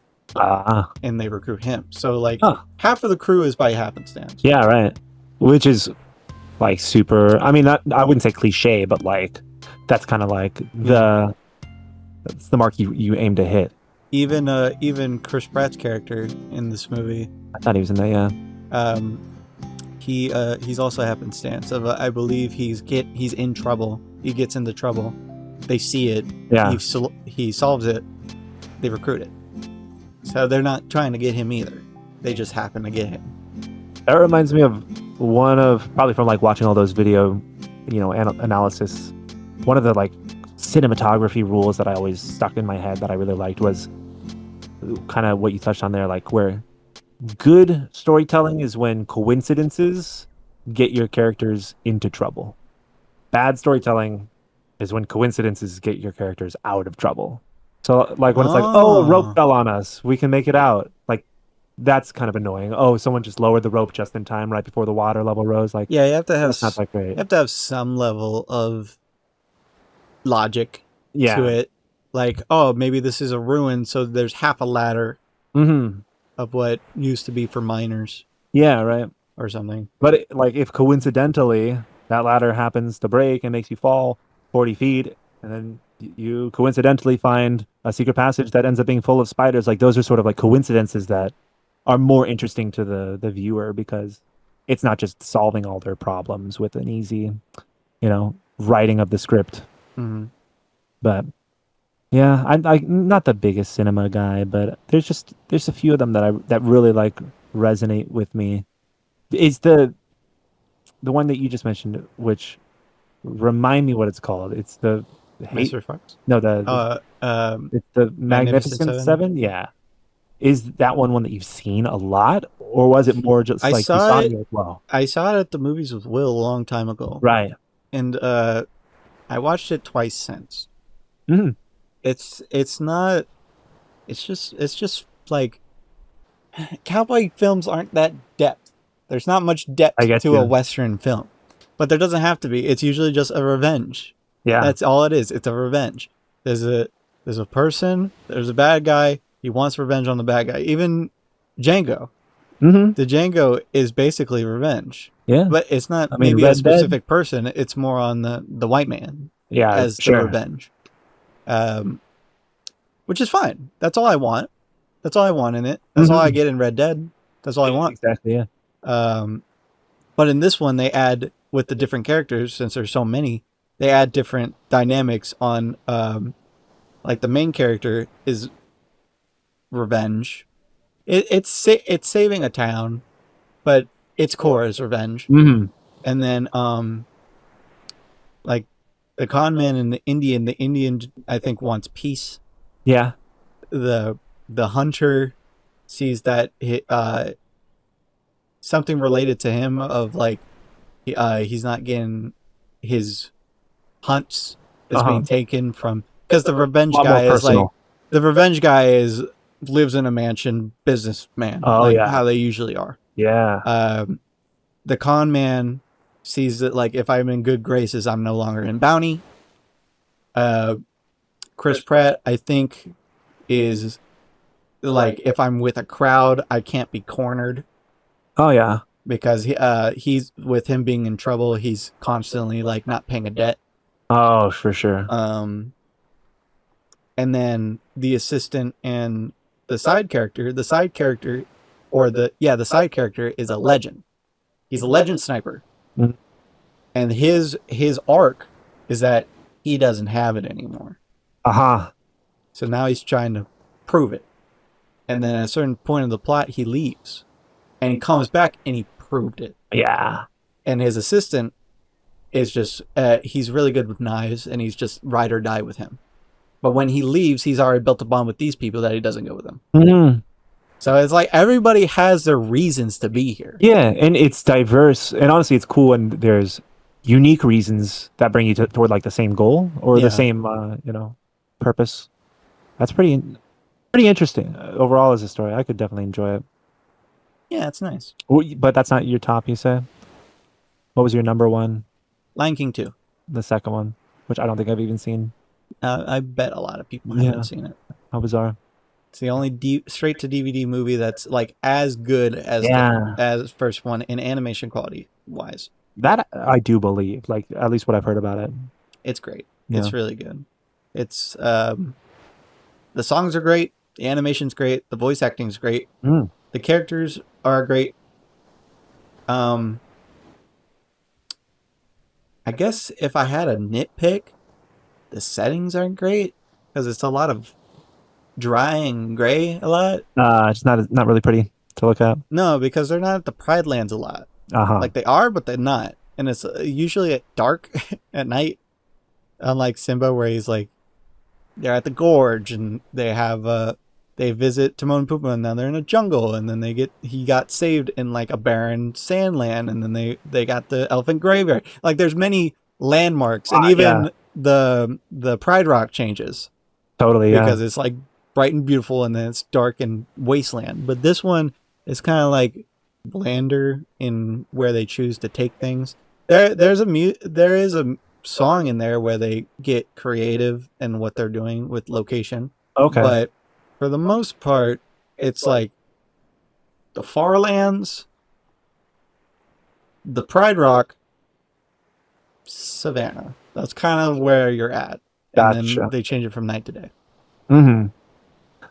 And they recruit him. So like half of the crew is by happenstance. Yeah, right. Which is like super. I mean, I wouldn't say cliche, but like that's kind of like that's the mark you aim to hit. even Chris Pratt's character in this movie, I thought he was in that. Yeah. um, he's also happenstance of I believe he's in trouble. He gets into trouble. They see it. Yeah. He solves it. They recruit it. So they're not trying to get him either. They just happen to get him. That reminds me of probably from like watching all those video, analysis. One of the like cinematography rules that I always stuck in my head that I really liked was kind of what you touched on there, like where good storytelling is when coincidences get your characters into trouble. Bad storytelling is when coincidences get your characters out of trouble. So like when it's like, oh, a rope fell on us, we can make it out. Like that's kind of annoying. Oh, someone just lowered the rope just in time right before the water level rose. Like, yeah, you have to have that's not that great. You have to have some level of logic Yeah. to it. Like, oh, maybe this is a ruin, so there's half a ladder of what used to be for miners. Yeah, right. Or something. But like if coincidentally that ladder happens to break and makes you fall 40 feet, and then you coincidentally find a secret passage that ends up being full of spiders, like those are sort of like coincidences that are more interesting to the viewer because it's not just solving all their problems with an easy, writing of the script. Mm-hmm. But yeah, I'm not the biggest cinema guy, but there's a few of them that really like resonate with me. Is the one that you just mentioned, which remind me what it's called? It's the Mr. Fox? No, it's the Magnificent Seven. Yeah, is that one that you've seen a lot, or was it more just like you saw it as well? I saw it at the movies with Will a long time ago, right? And I watched it twice since. Mm-hmm. It's not. It's just like cowboy films aren't that depth. There's not much depth to a Western film, but there doesn't have to be. It's usually just a revenge. Yeah, that's all it is. It's a revenge. There's a person. There's a bad guy. He wants revenge on the bad guy. Even Django. Mm-hmm. The Django is basically revenge. Yeah, but it's not maybe a specific person. It's more on the white man. Yeah, as the revenge. Which is fine. That's all I want. That's all I want in it. That's all I get in Red Dead. That's all I want. Exactly. Yeah. But in this one, they add with the different characters, since there's so many, they add different dynamics on. Like the main character is revenge. It's saving a town, but its core is revenge. Mm-hmm. And then like the con man and the Indian I think wants peace. Yeah. The hunter sees that something related to him of like he's not getting his hunts is being taken from, because the revenge guy is like lives in a mansion, businessman, how they usually are. Yeah. The con man sees that like if I'm in good graces, I'm no longer in bounty. Chris Pratt, I think, is like if I'm with a crowd, I can't be cornered. Oh yeah, because he's with him being in trouble. He's constantly like not paying a debt. Oh, for sure. And then the assistant and the side character is a legend. He's a legend sniper. Mm-hmm. And his arc is that he doesn't have it anymore. So now he's trying to prove it. And then at a certain point of the plot, he leaves. And he comes back and he proved it. Yeah. And his assistant is just, he's really good with knives, and he's just ride or die with him. But when he leaves, he's already built a bond with these people that he doesn't go with them. Mm-hmm. So it's like everybody has their reasons to be here. Yeah, and it's diverse. And honestly, it's cool when there's unique reasons that bring you toward like the same goal or the same, purpose. That's pretty interesting. Overall as a story, I could definitely enjoy it. Yeah, it's nice. But that's not your top, you say? What was your number one? Lion King 2. The second one, which I don't think I've even seen. I bet a lot of people haven't seen it. How bizarre. It's the only straight to DVD movie that's like as good as as first one in animation quality wise. That I do believe, like at least what I've heard about it. It's great. Yeah. It's really good. It's the songs are great. The animation's great. The voice acting's great. Mm. The characters are great. I guess if I had a nitpick, the settings aren't great because it's a lot of dry and gray a lot. It's not really pretty to look at. No, because they're not at the Pride Lands a lot. Uh-huh. Like they are, but they're not. And it's usually at dark at night. Unlike Simba, where he's like, they're at the gorge and they visit Timon and Pumbaa, and now they're in a jungle, and then he got saved in like a barren sand land, and then they got the elephant graveyard. Like there's many landmarks, and even the Pride Rock changes Totally, because it's like bright and beautiful, and then it's dark and wasteland. But this one is kind of like blander in where they choose to take things. There is a song in there where they get creative in what they're doing with location. Okay. But for the most part, it's like the Far Lands, the Pride Rock, Savannah. That's kind of where you're at. And Gotcha. then they change it from night to day. Mm-hmm.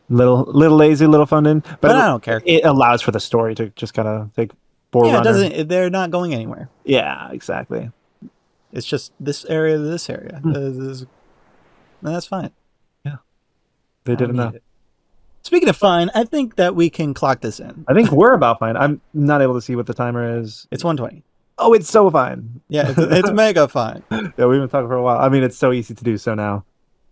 Little lazy, little fun in, but I don't care. It allows for the story to just kind of take forerunner. Yeah, it doesn't. They're not going anywhere. Yeah, exactly. It's just this area to this area. And that's fine. Yeah, they did enough. Speaking of fine, I think that we can clock this in. I think we're about fine. I'm not able to see what the timer is. It's 1:20. Oh, it's so fine. Yeah, it's mega fine. Yeah, we've been talking for a while. I mean, it's so easy to do so now.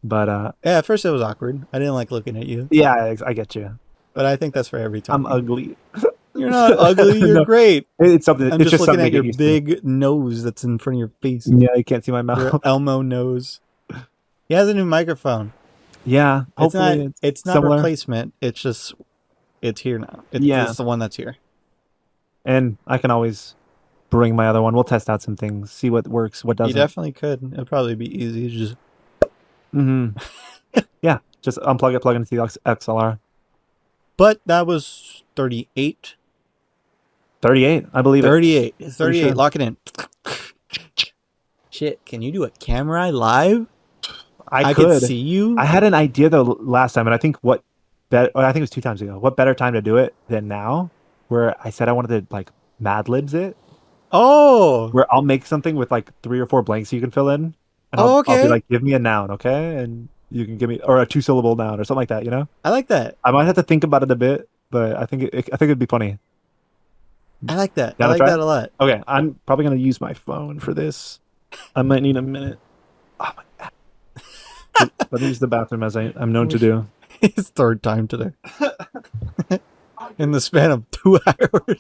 But yeah, at first it was awkward. I didn't like looking at you. Yeah, I get you. But I think that's for every time. I'm ugly. You're not ugly. You're great. It's something. I'm it's just looking something at your big nose that's in front of your face. Yeah, you can't see my mouth. Your Elmo nose. He has a new microphone. Yeah, hopefully it's not a replacement. It's just it's here now. It's the one that's here. And I can always bring my other one. We'll test out some things, see what works, what doesn't. You definitely could. It'd probably be easy to just. Yeah, just unplug it, plug it into the XLR. But that was 38. 38, I believe 38. It. 38. Sure. Lock it in. Shit, can you do a camera live? I could see you. I had an idea though last time, and I think I think it was 2 times ago. What better time to do it than now? Where I said I wanted to like Mad Libs it. Oh. Where I'll make something with like 3 or 4 blanks you can fill in. And I'll be like, give me a noun, okay? And you can give me, or a 2-syllable noun or something like that, you know? I like that. I might have to think about it a bit, but I think it'd be funny. I like that. I like that a lot. Okay, I'm probably gonna use my phone for this. I might need a minute. Oh my god. Let me use the bathroom as I'm known to do. His 3rd time today. In the span of 2 hours.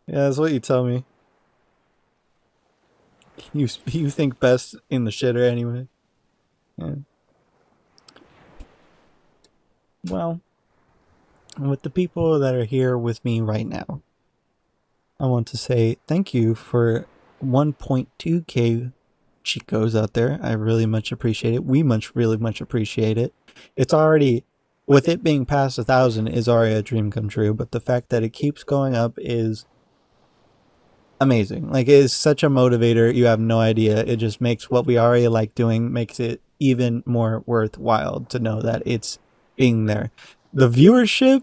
Yeah, that's what you tell me. You think best in the shitter anyway. Yeah. Well, with the people that are here with me right now, I want to say thank you for 1.2k chicos out there. I really much appreciate it. We really much appreciate it. It's already, with it being past 1,000 is already a dream come true, but the fact that it keeps going up is amazing. Like, it is such a motivator. You have no idea. It just makes what we already like doing, makes it even more worthwhile to know that it's being there. The viewership,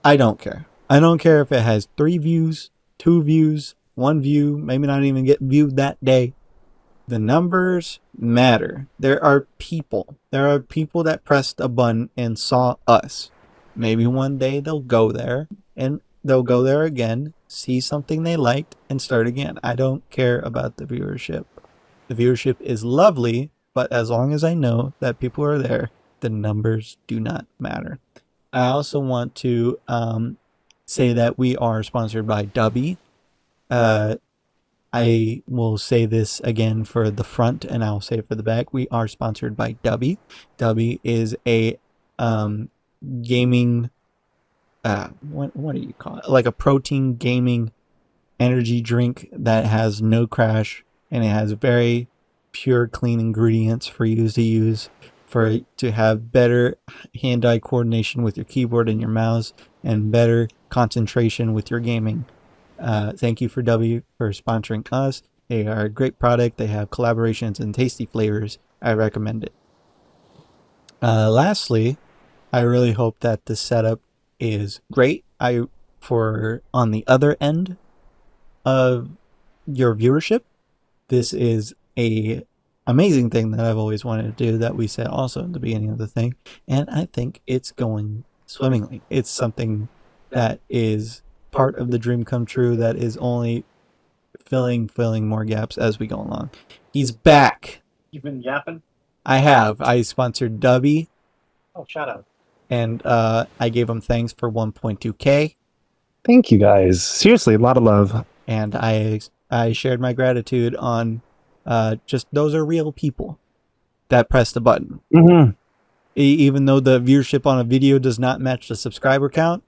I don't care. I don't care if it has 3 views, 2 views, 1 view, maybe not even get viewed that day. The numbers matter. There are people that pressed a button and saw us. Maybe one day they'll go there and they'll go there again, see something they liked, and start again. I don't care about the viewership. The viewership is lovely, but as long as I know that people are there, the numbers do not matter. I also want to say that we are sponsored by Dubby. I will say this again for the front, and I'll say it for the back. We are sponsored by Dubby. Dubby is a gaming, what do you call it? Like a protein gaming energy drink that has no crash, and it has very pure, clean ingredients for you to use to have better hand-eye coordination with your keyboard and your mouse, and better concentration with your gaming. Thank you for W for sponsoring us. They are a great product. They have collaborations and tasty flavors. I recommend it. Lastly, I really hope that the setup is great. For on the other end of your viewership, this is a amazing thing that I've always wanted to do that we said also in the beginning of the thing, and I think it's going swimmingly. It's something that is part of the dream come true that is only filling more gaps as we go along. He's back. You've been yapping? I have. I sponsored Dubby, Oh, shout out. and I gave him thanks for 1.2K, Thank you guys. Seriously, a lot of love. and I shared my gratitude on just those are real people that press the button. Mm-hmm. Even though the viewership on a video does not match the subscriber count,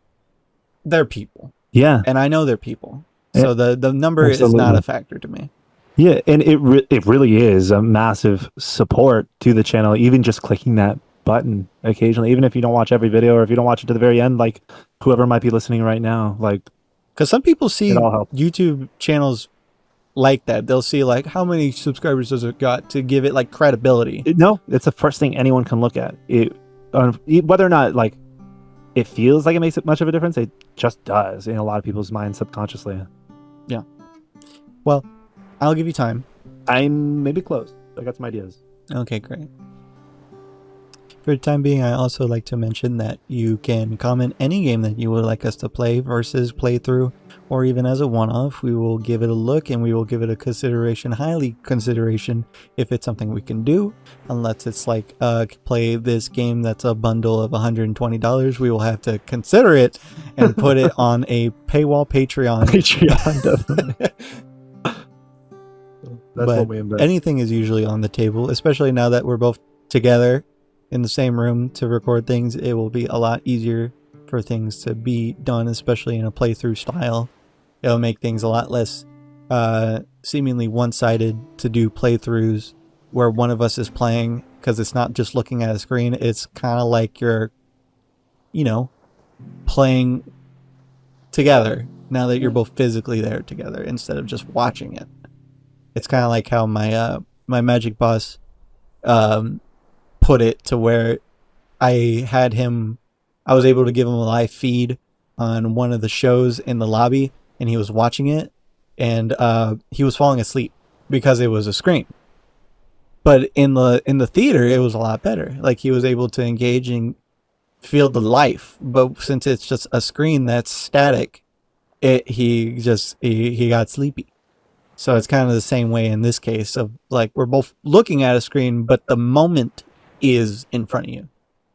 they're people. Yeah. And I know they're people. So the number is Absolutely. not a factor to me. Yeah, and it really is a massive support to the channel. Even just clicking that button occasionally, even if you don't watch every video or if you don't watch it to the very end, like whoever might be listening right now, like because some people see it all helps. YouTube channels like that. They'll see like how many subscribers does it got to give it like credibility. No, it's the first thing anyone can look at. Whether or not like it feels like it makes it much of a difference, it just does in a lot of people's minds subconsciously. Yeah. Well, I'll give you time. I'm maybe close. I got some ideas. Okay, great. For the time being, I also like to mention that you can comment any game that you would like us to play versus playthrough, or even as a one-off. We will give it a look and we will give it a consideration, highly consideration, if it's something we can do. Unless it's like play this game that's a bundle of $120, we will have to consider it and put it on a paywall Patreon. Patreon, definitely. That's But what we invest. anything is usually on the table, especially now that we're both together in the same room to record things. It will be a lot easier for things to be done, especially in a playthrough style. It'll make things a lot less seemingly one-sided to do playthroughs where one of us is playing, because it's not just looking at a screen. It's kind of like you're, playing together now that you're both physically there together instead of just watching it. It's kind of like how my Magic Boss put it, to where I was able to give him a live feed on one of the shows in the lobby, and he was watching it, and he was falling asleep because it was a screen. But in the theater, it was a lot better. Like, he was able to engage and feel the life. But since it's just a screen that's static, he got sleepy. So it's kind of the same way in this case of like we're both looking at a screen, but the moment is in front of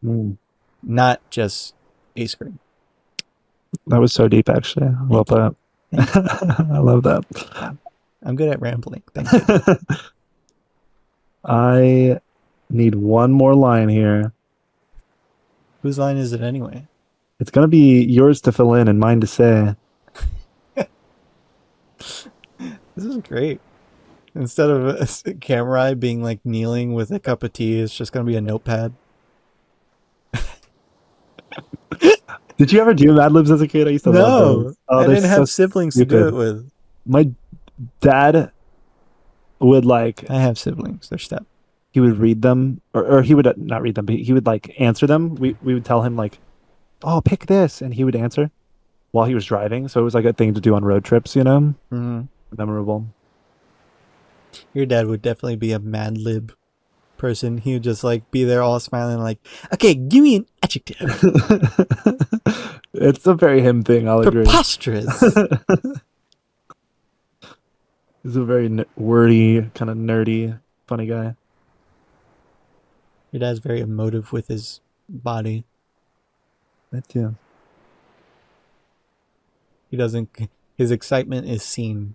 you, not just a screen. That was so deep, actually. I love that. I love that. I'm good at rambling. Thank you. I need one more line here. Whose line is it anyway? It's going to be yours to fill in and mine to say. This is great. Instead of a camera eye being like kneeling with a cup of tea, it's just going to be a notepad. Did you ever do Mad Libs as a kid? I used to love those. Oh, I didn't have siblings to do it with. My dad would like... I have siblings. They're step. He would read them, or he would not read them, but he would like answer them. We would tell him like, oh, pick this, and he would answer while he was driving. So it was like a thing to do on road trips, Mm-hmm. Memorable. Your dad would definitely be a Mad Lib person. He would just like be there all smiling like, okay, give me an adjective. It's a very him thing, I'll agree. Preposterous. He's a very wordy, kind of nerdy, funny guy. Your dad's very emotive with his body. That too. He doesn't, his excitement is seen.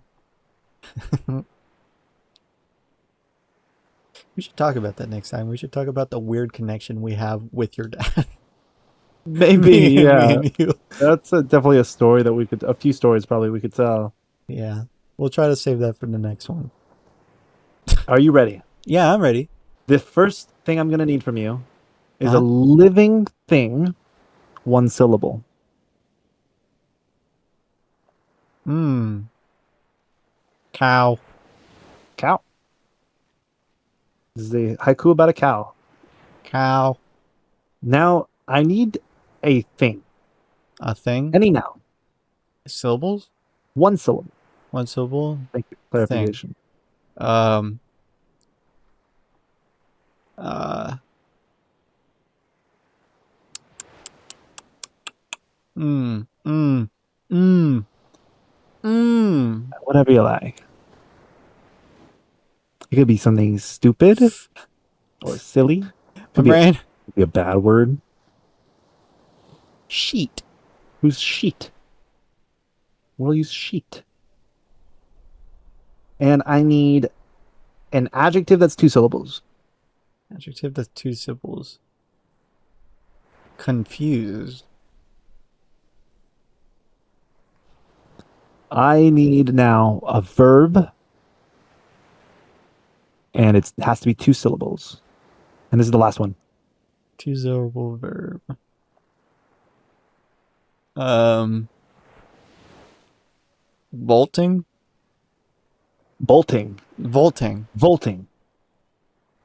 We should talk about that next time. We should talk about the weird connection we have with your dad. Maybe, yeah. Me and you. That's definitely a story that a few stories probably we could tell. Yeah. We'll try to save that for the next one. Are you ready? Yeah, I'm ready. The first thing I'm going to need from you is a living thing, one syllable. Cow. Cow. This is a haiku about a cow. Cow. Now, I need a thing. A thing? Any noun. Syllables? One syllable. One syllable? Thank you. Thing. Clarification. Um. Uh. Mm. Mm. Mm. Mm. Whatever you like. It could be something stupid or silly. My brain. Could be a bad word. Sheet. Who's sheet? We'll use sheet. And I need an adjective that's 2 syllables. Adjective that's 2 syllables. Confused. I need now a verb. And it has to be 2 syllables. And this is the last one. 2 syllable verb. Vaulting. Bolting. Vaulting. Vaulting.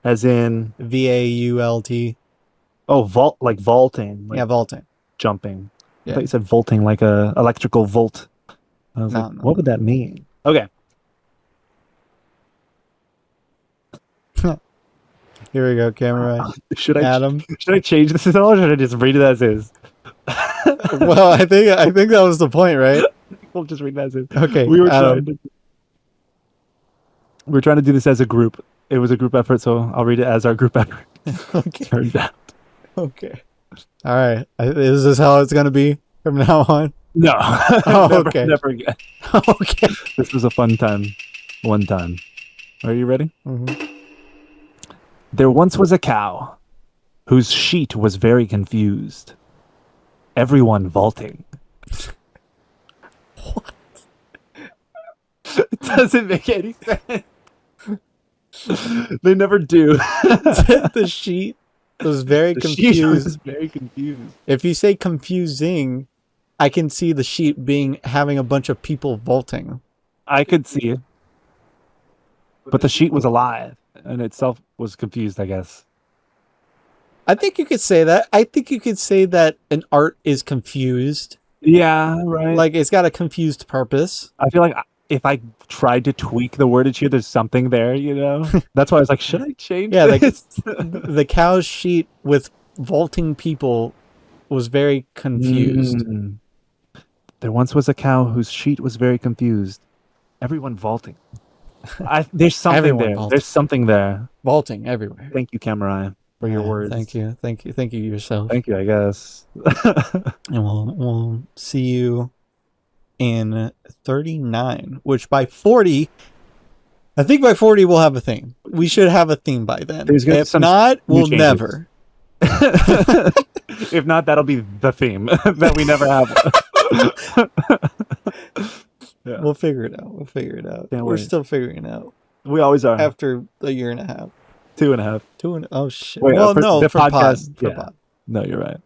As in, VAULT. oh, vault, like vaulting. Like Yeah, vaulting. jumping. I Yeah. thought you said vaulting like a electrical volt. I was No, like, no, what no. would that mean? Okay. Here we go, camera. Should I Adam. should I change this at all, or should I just read it as is? Well, I think that was the point, right? We'll just read it as is. Okay, We were Adam. trying to do this as a group. It was a group effort, so I'll read it as our group effort. Okay. Turned out. Okay. All right. Is this how it's gonna be from now on? No. Oh, never, okay. never again. Okay. This was a fun time. One time. Are you ready? Mm-hmm. There once was a cow whose sheet was very confused. Everyone vaulting. What? It doesn't make any sense. They never do. The sheet was very The sheet confused. was very confused. If you say confusing, I can see the sheet having a bunch of people vaulting. I could see it. But the sheet was alive and itself was confused, I guess. I think you could say that. I think you could say that an art is confused. Yeah, right. Like it's got a confused purpose. I feel like if I tried to tweak the wordage here, there's something there, you know? That's why I was like, should I change Yeah, like this? the cow's sheet with vaulting people was very confused. Mm. There once was a cow whose sheet was very confused. Everyone vaulting. There's something Everyone there. vaulting. There's something there. Vaulting everywhere. Thank you, Cameron, for your Yeah, words. Thank you. Thank you. Thank you yourself. Thank you, I guess. And we'll see you in 39, which by 40, I think by 40 we'll have a theme. We should have a theme by then. There's gonna be If some not, new we'll changes. never. If not, that'll be the theme that we never have. Yeah. We'll figure it out. We'll figure it out. Can't We're wait. still figuring it out We always are. after a year and a half. 2.5. Oh shit. Wait, well, for no, the for podcast, pod. For yeah. pod. No, you're right.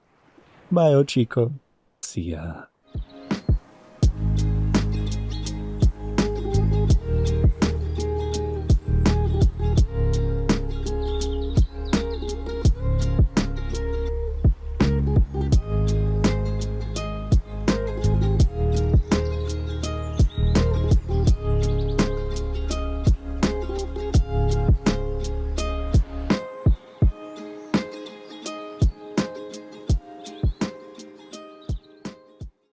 Bye, Chico. See ya.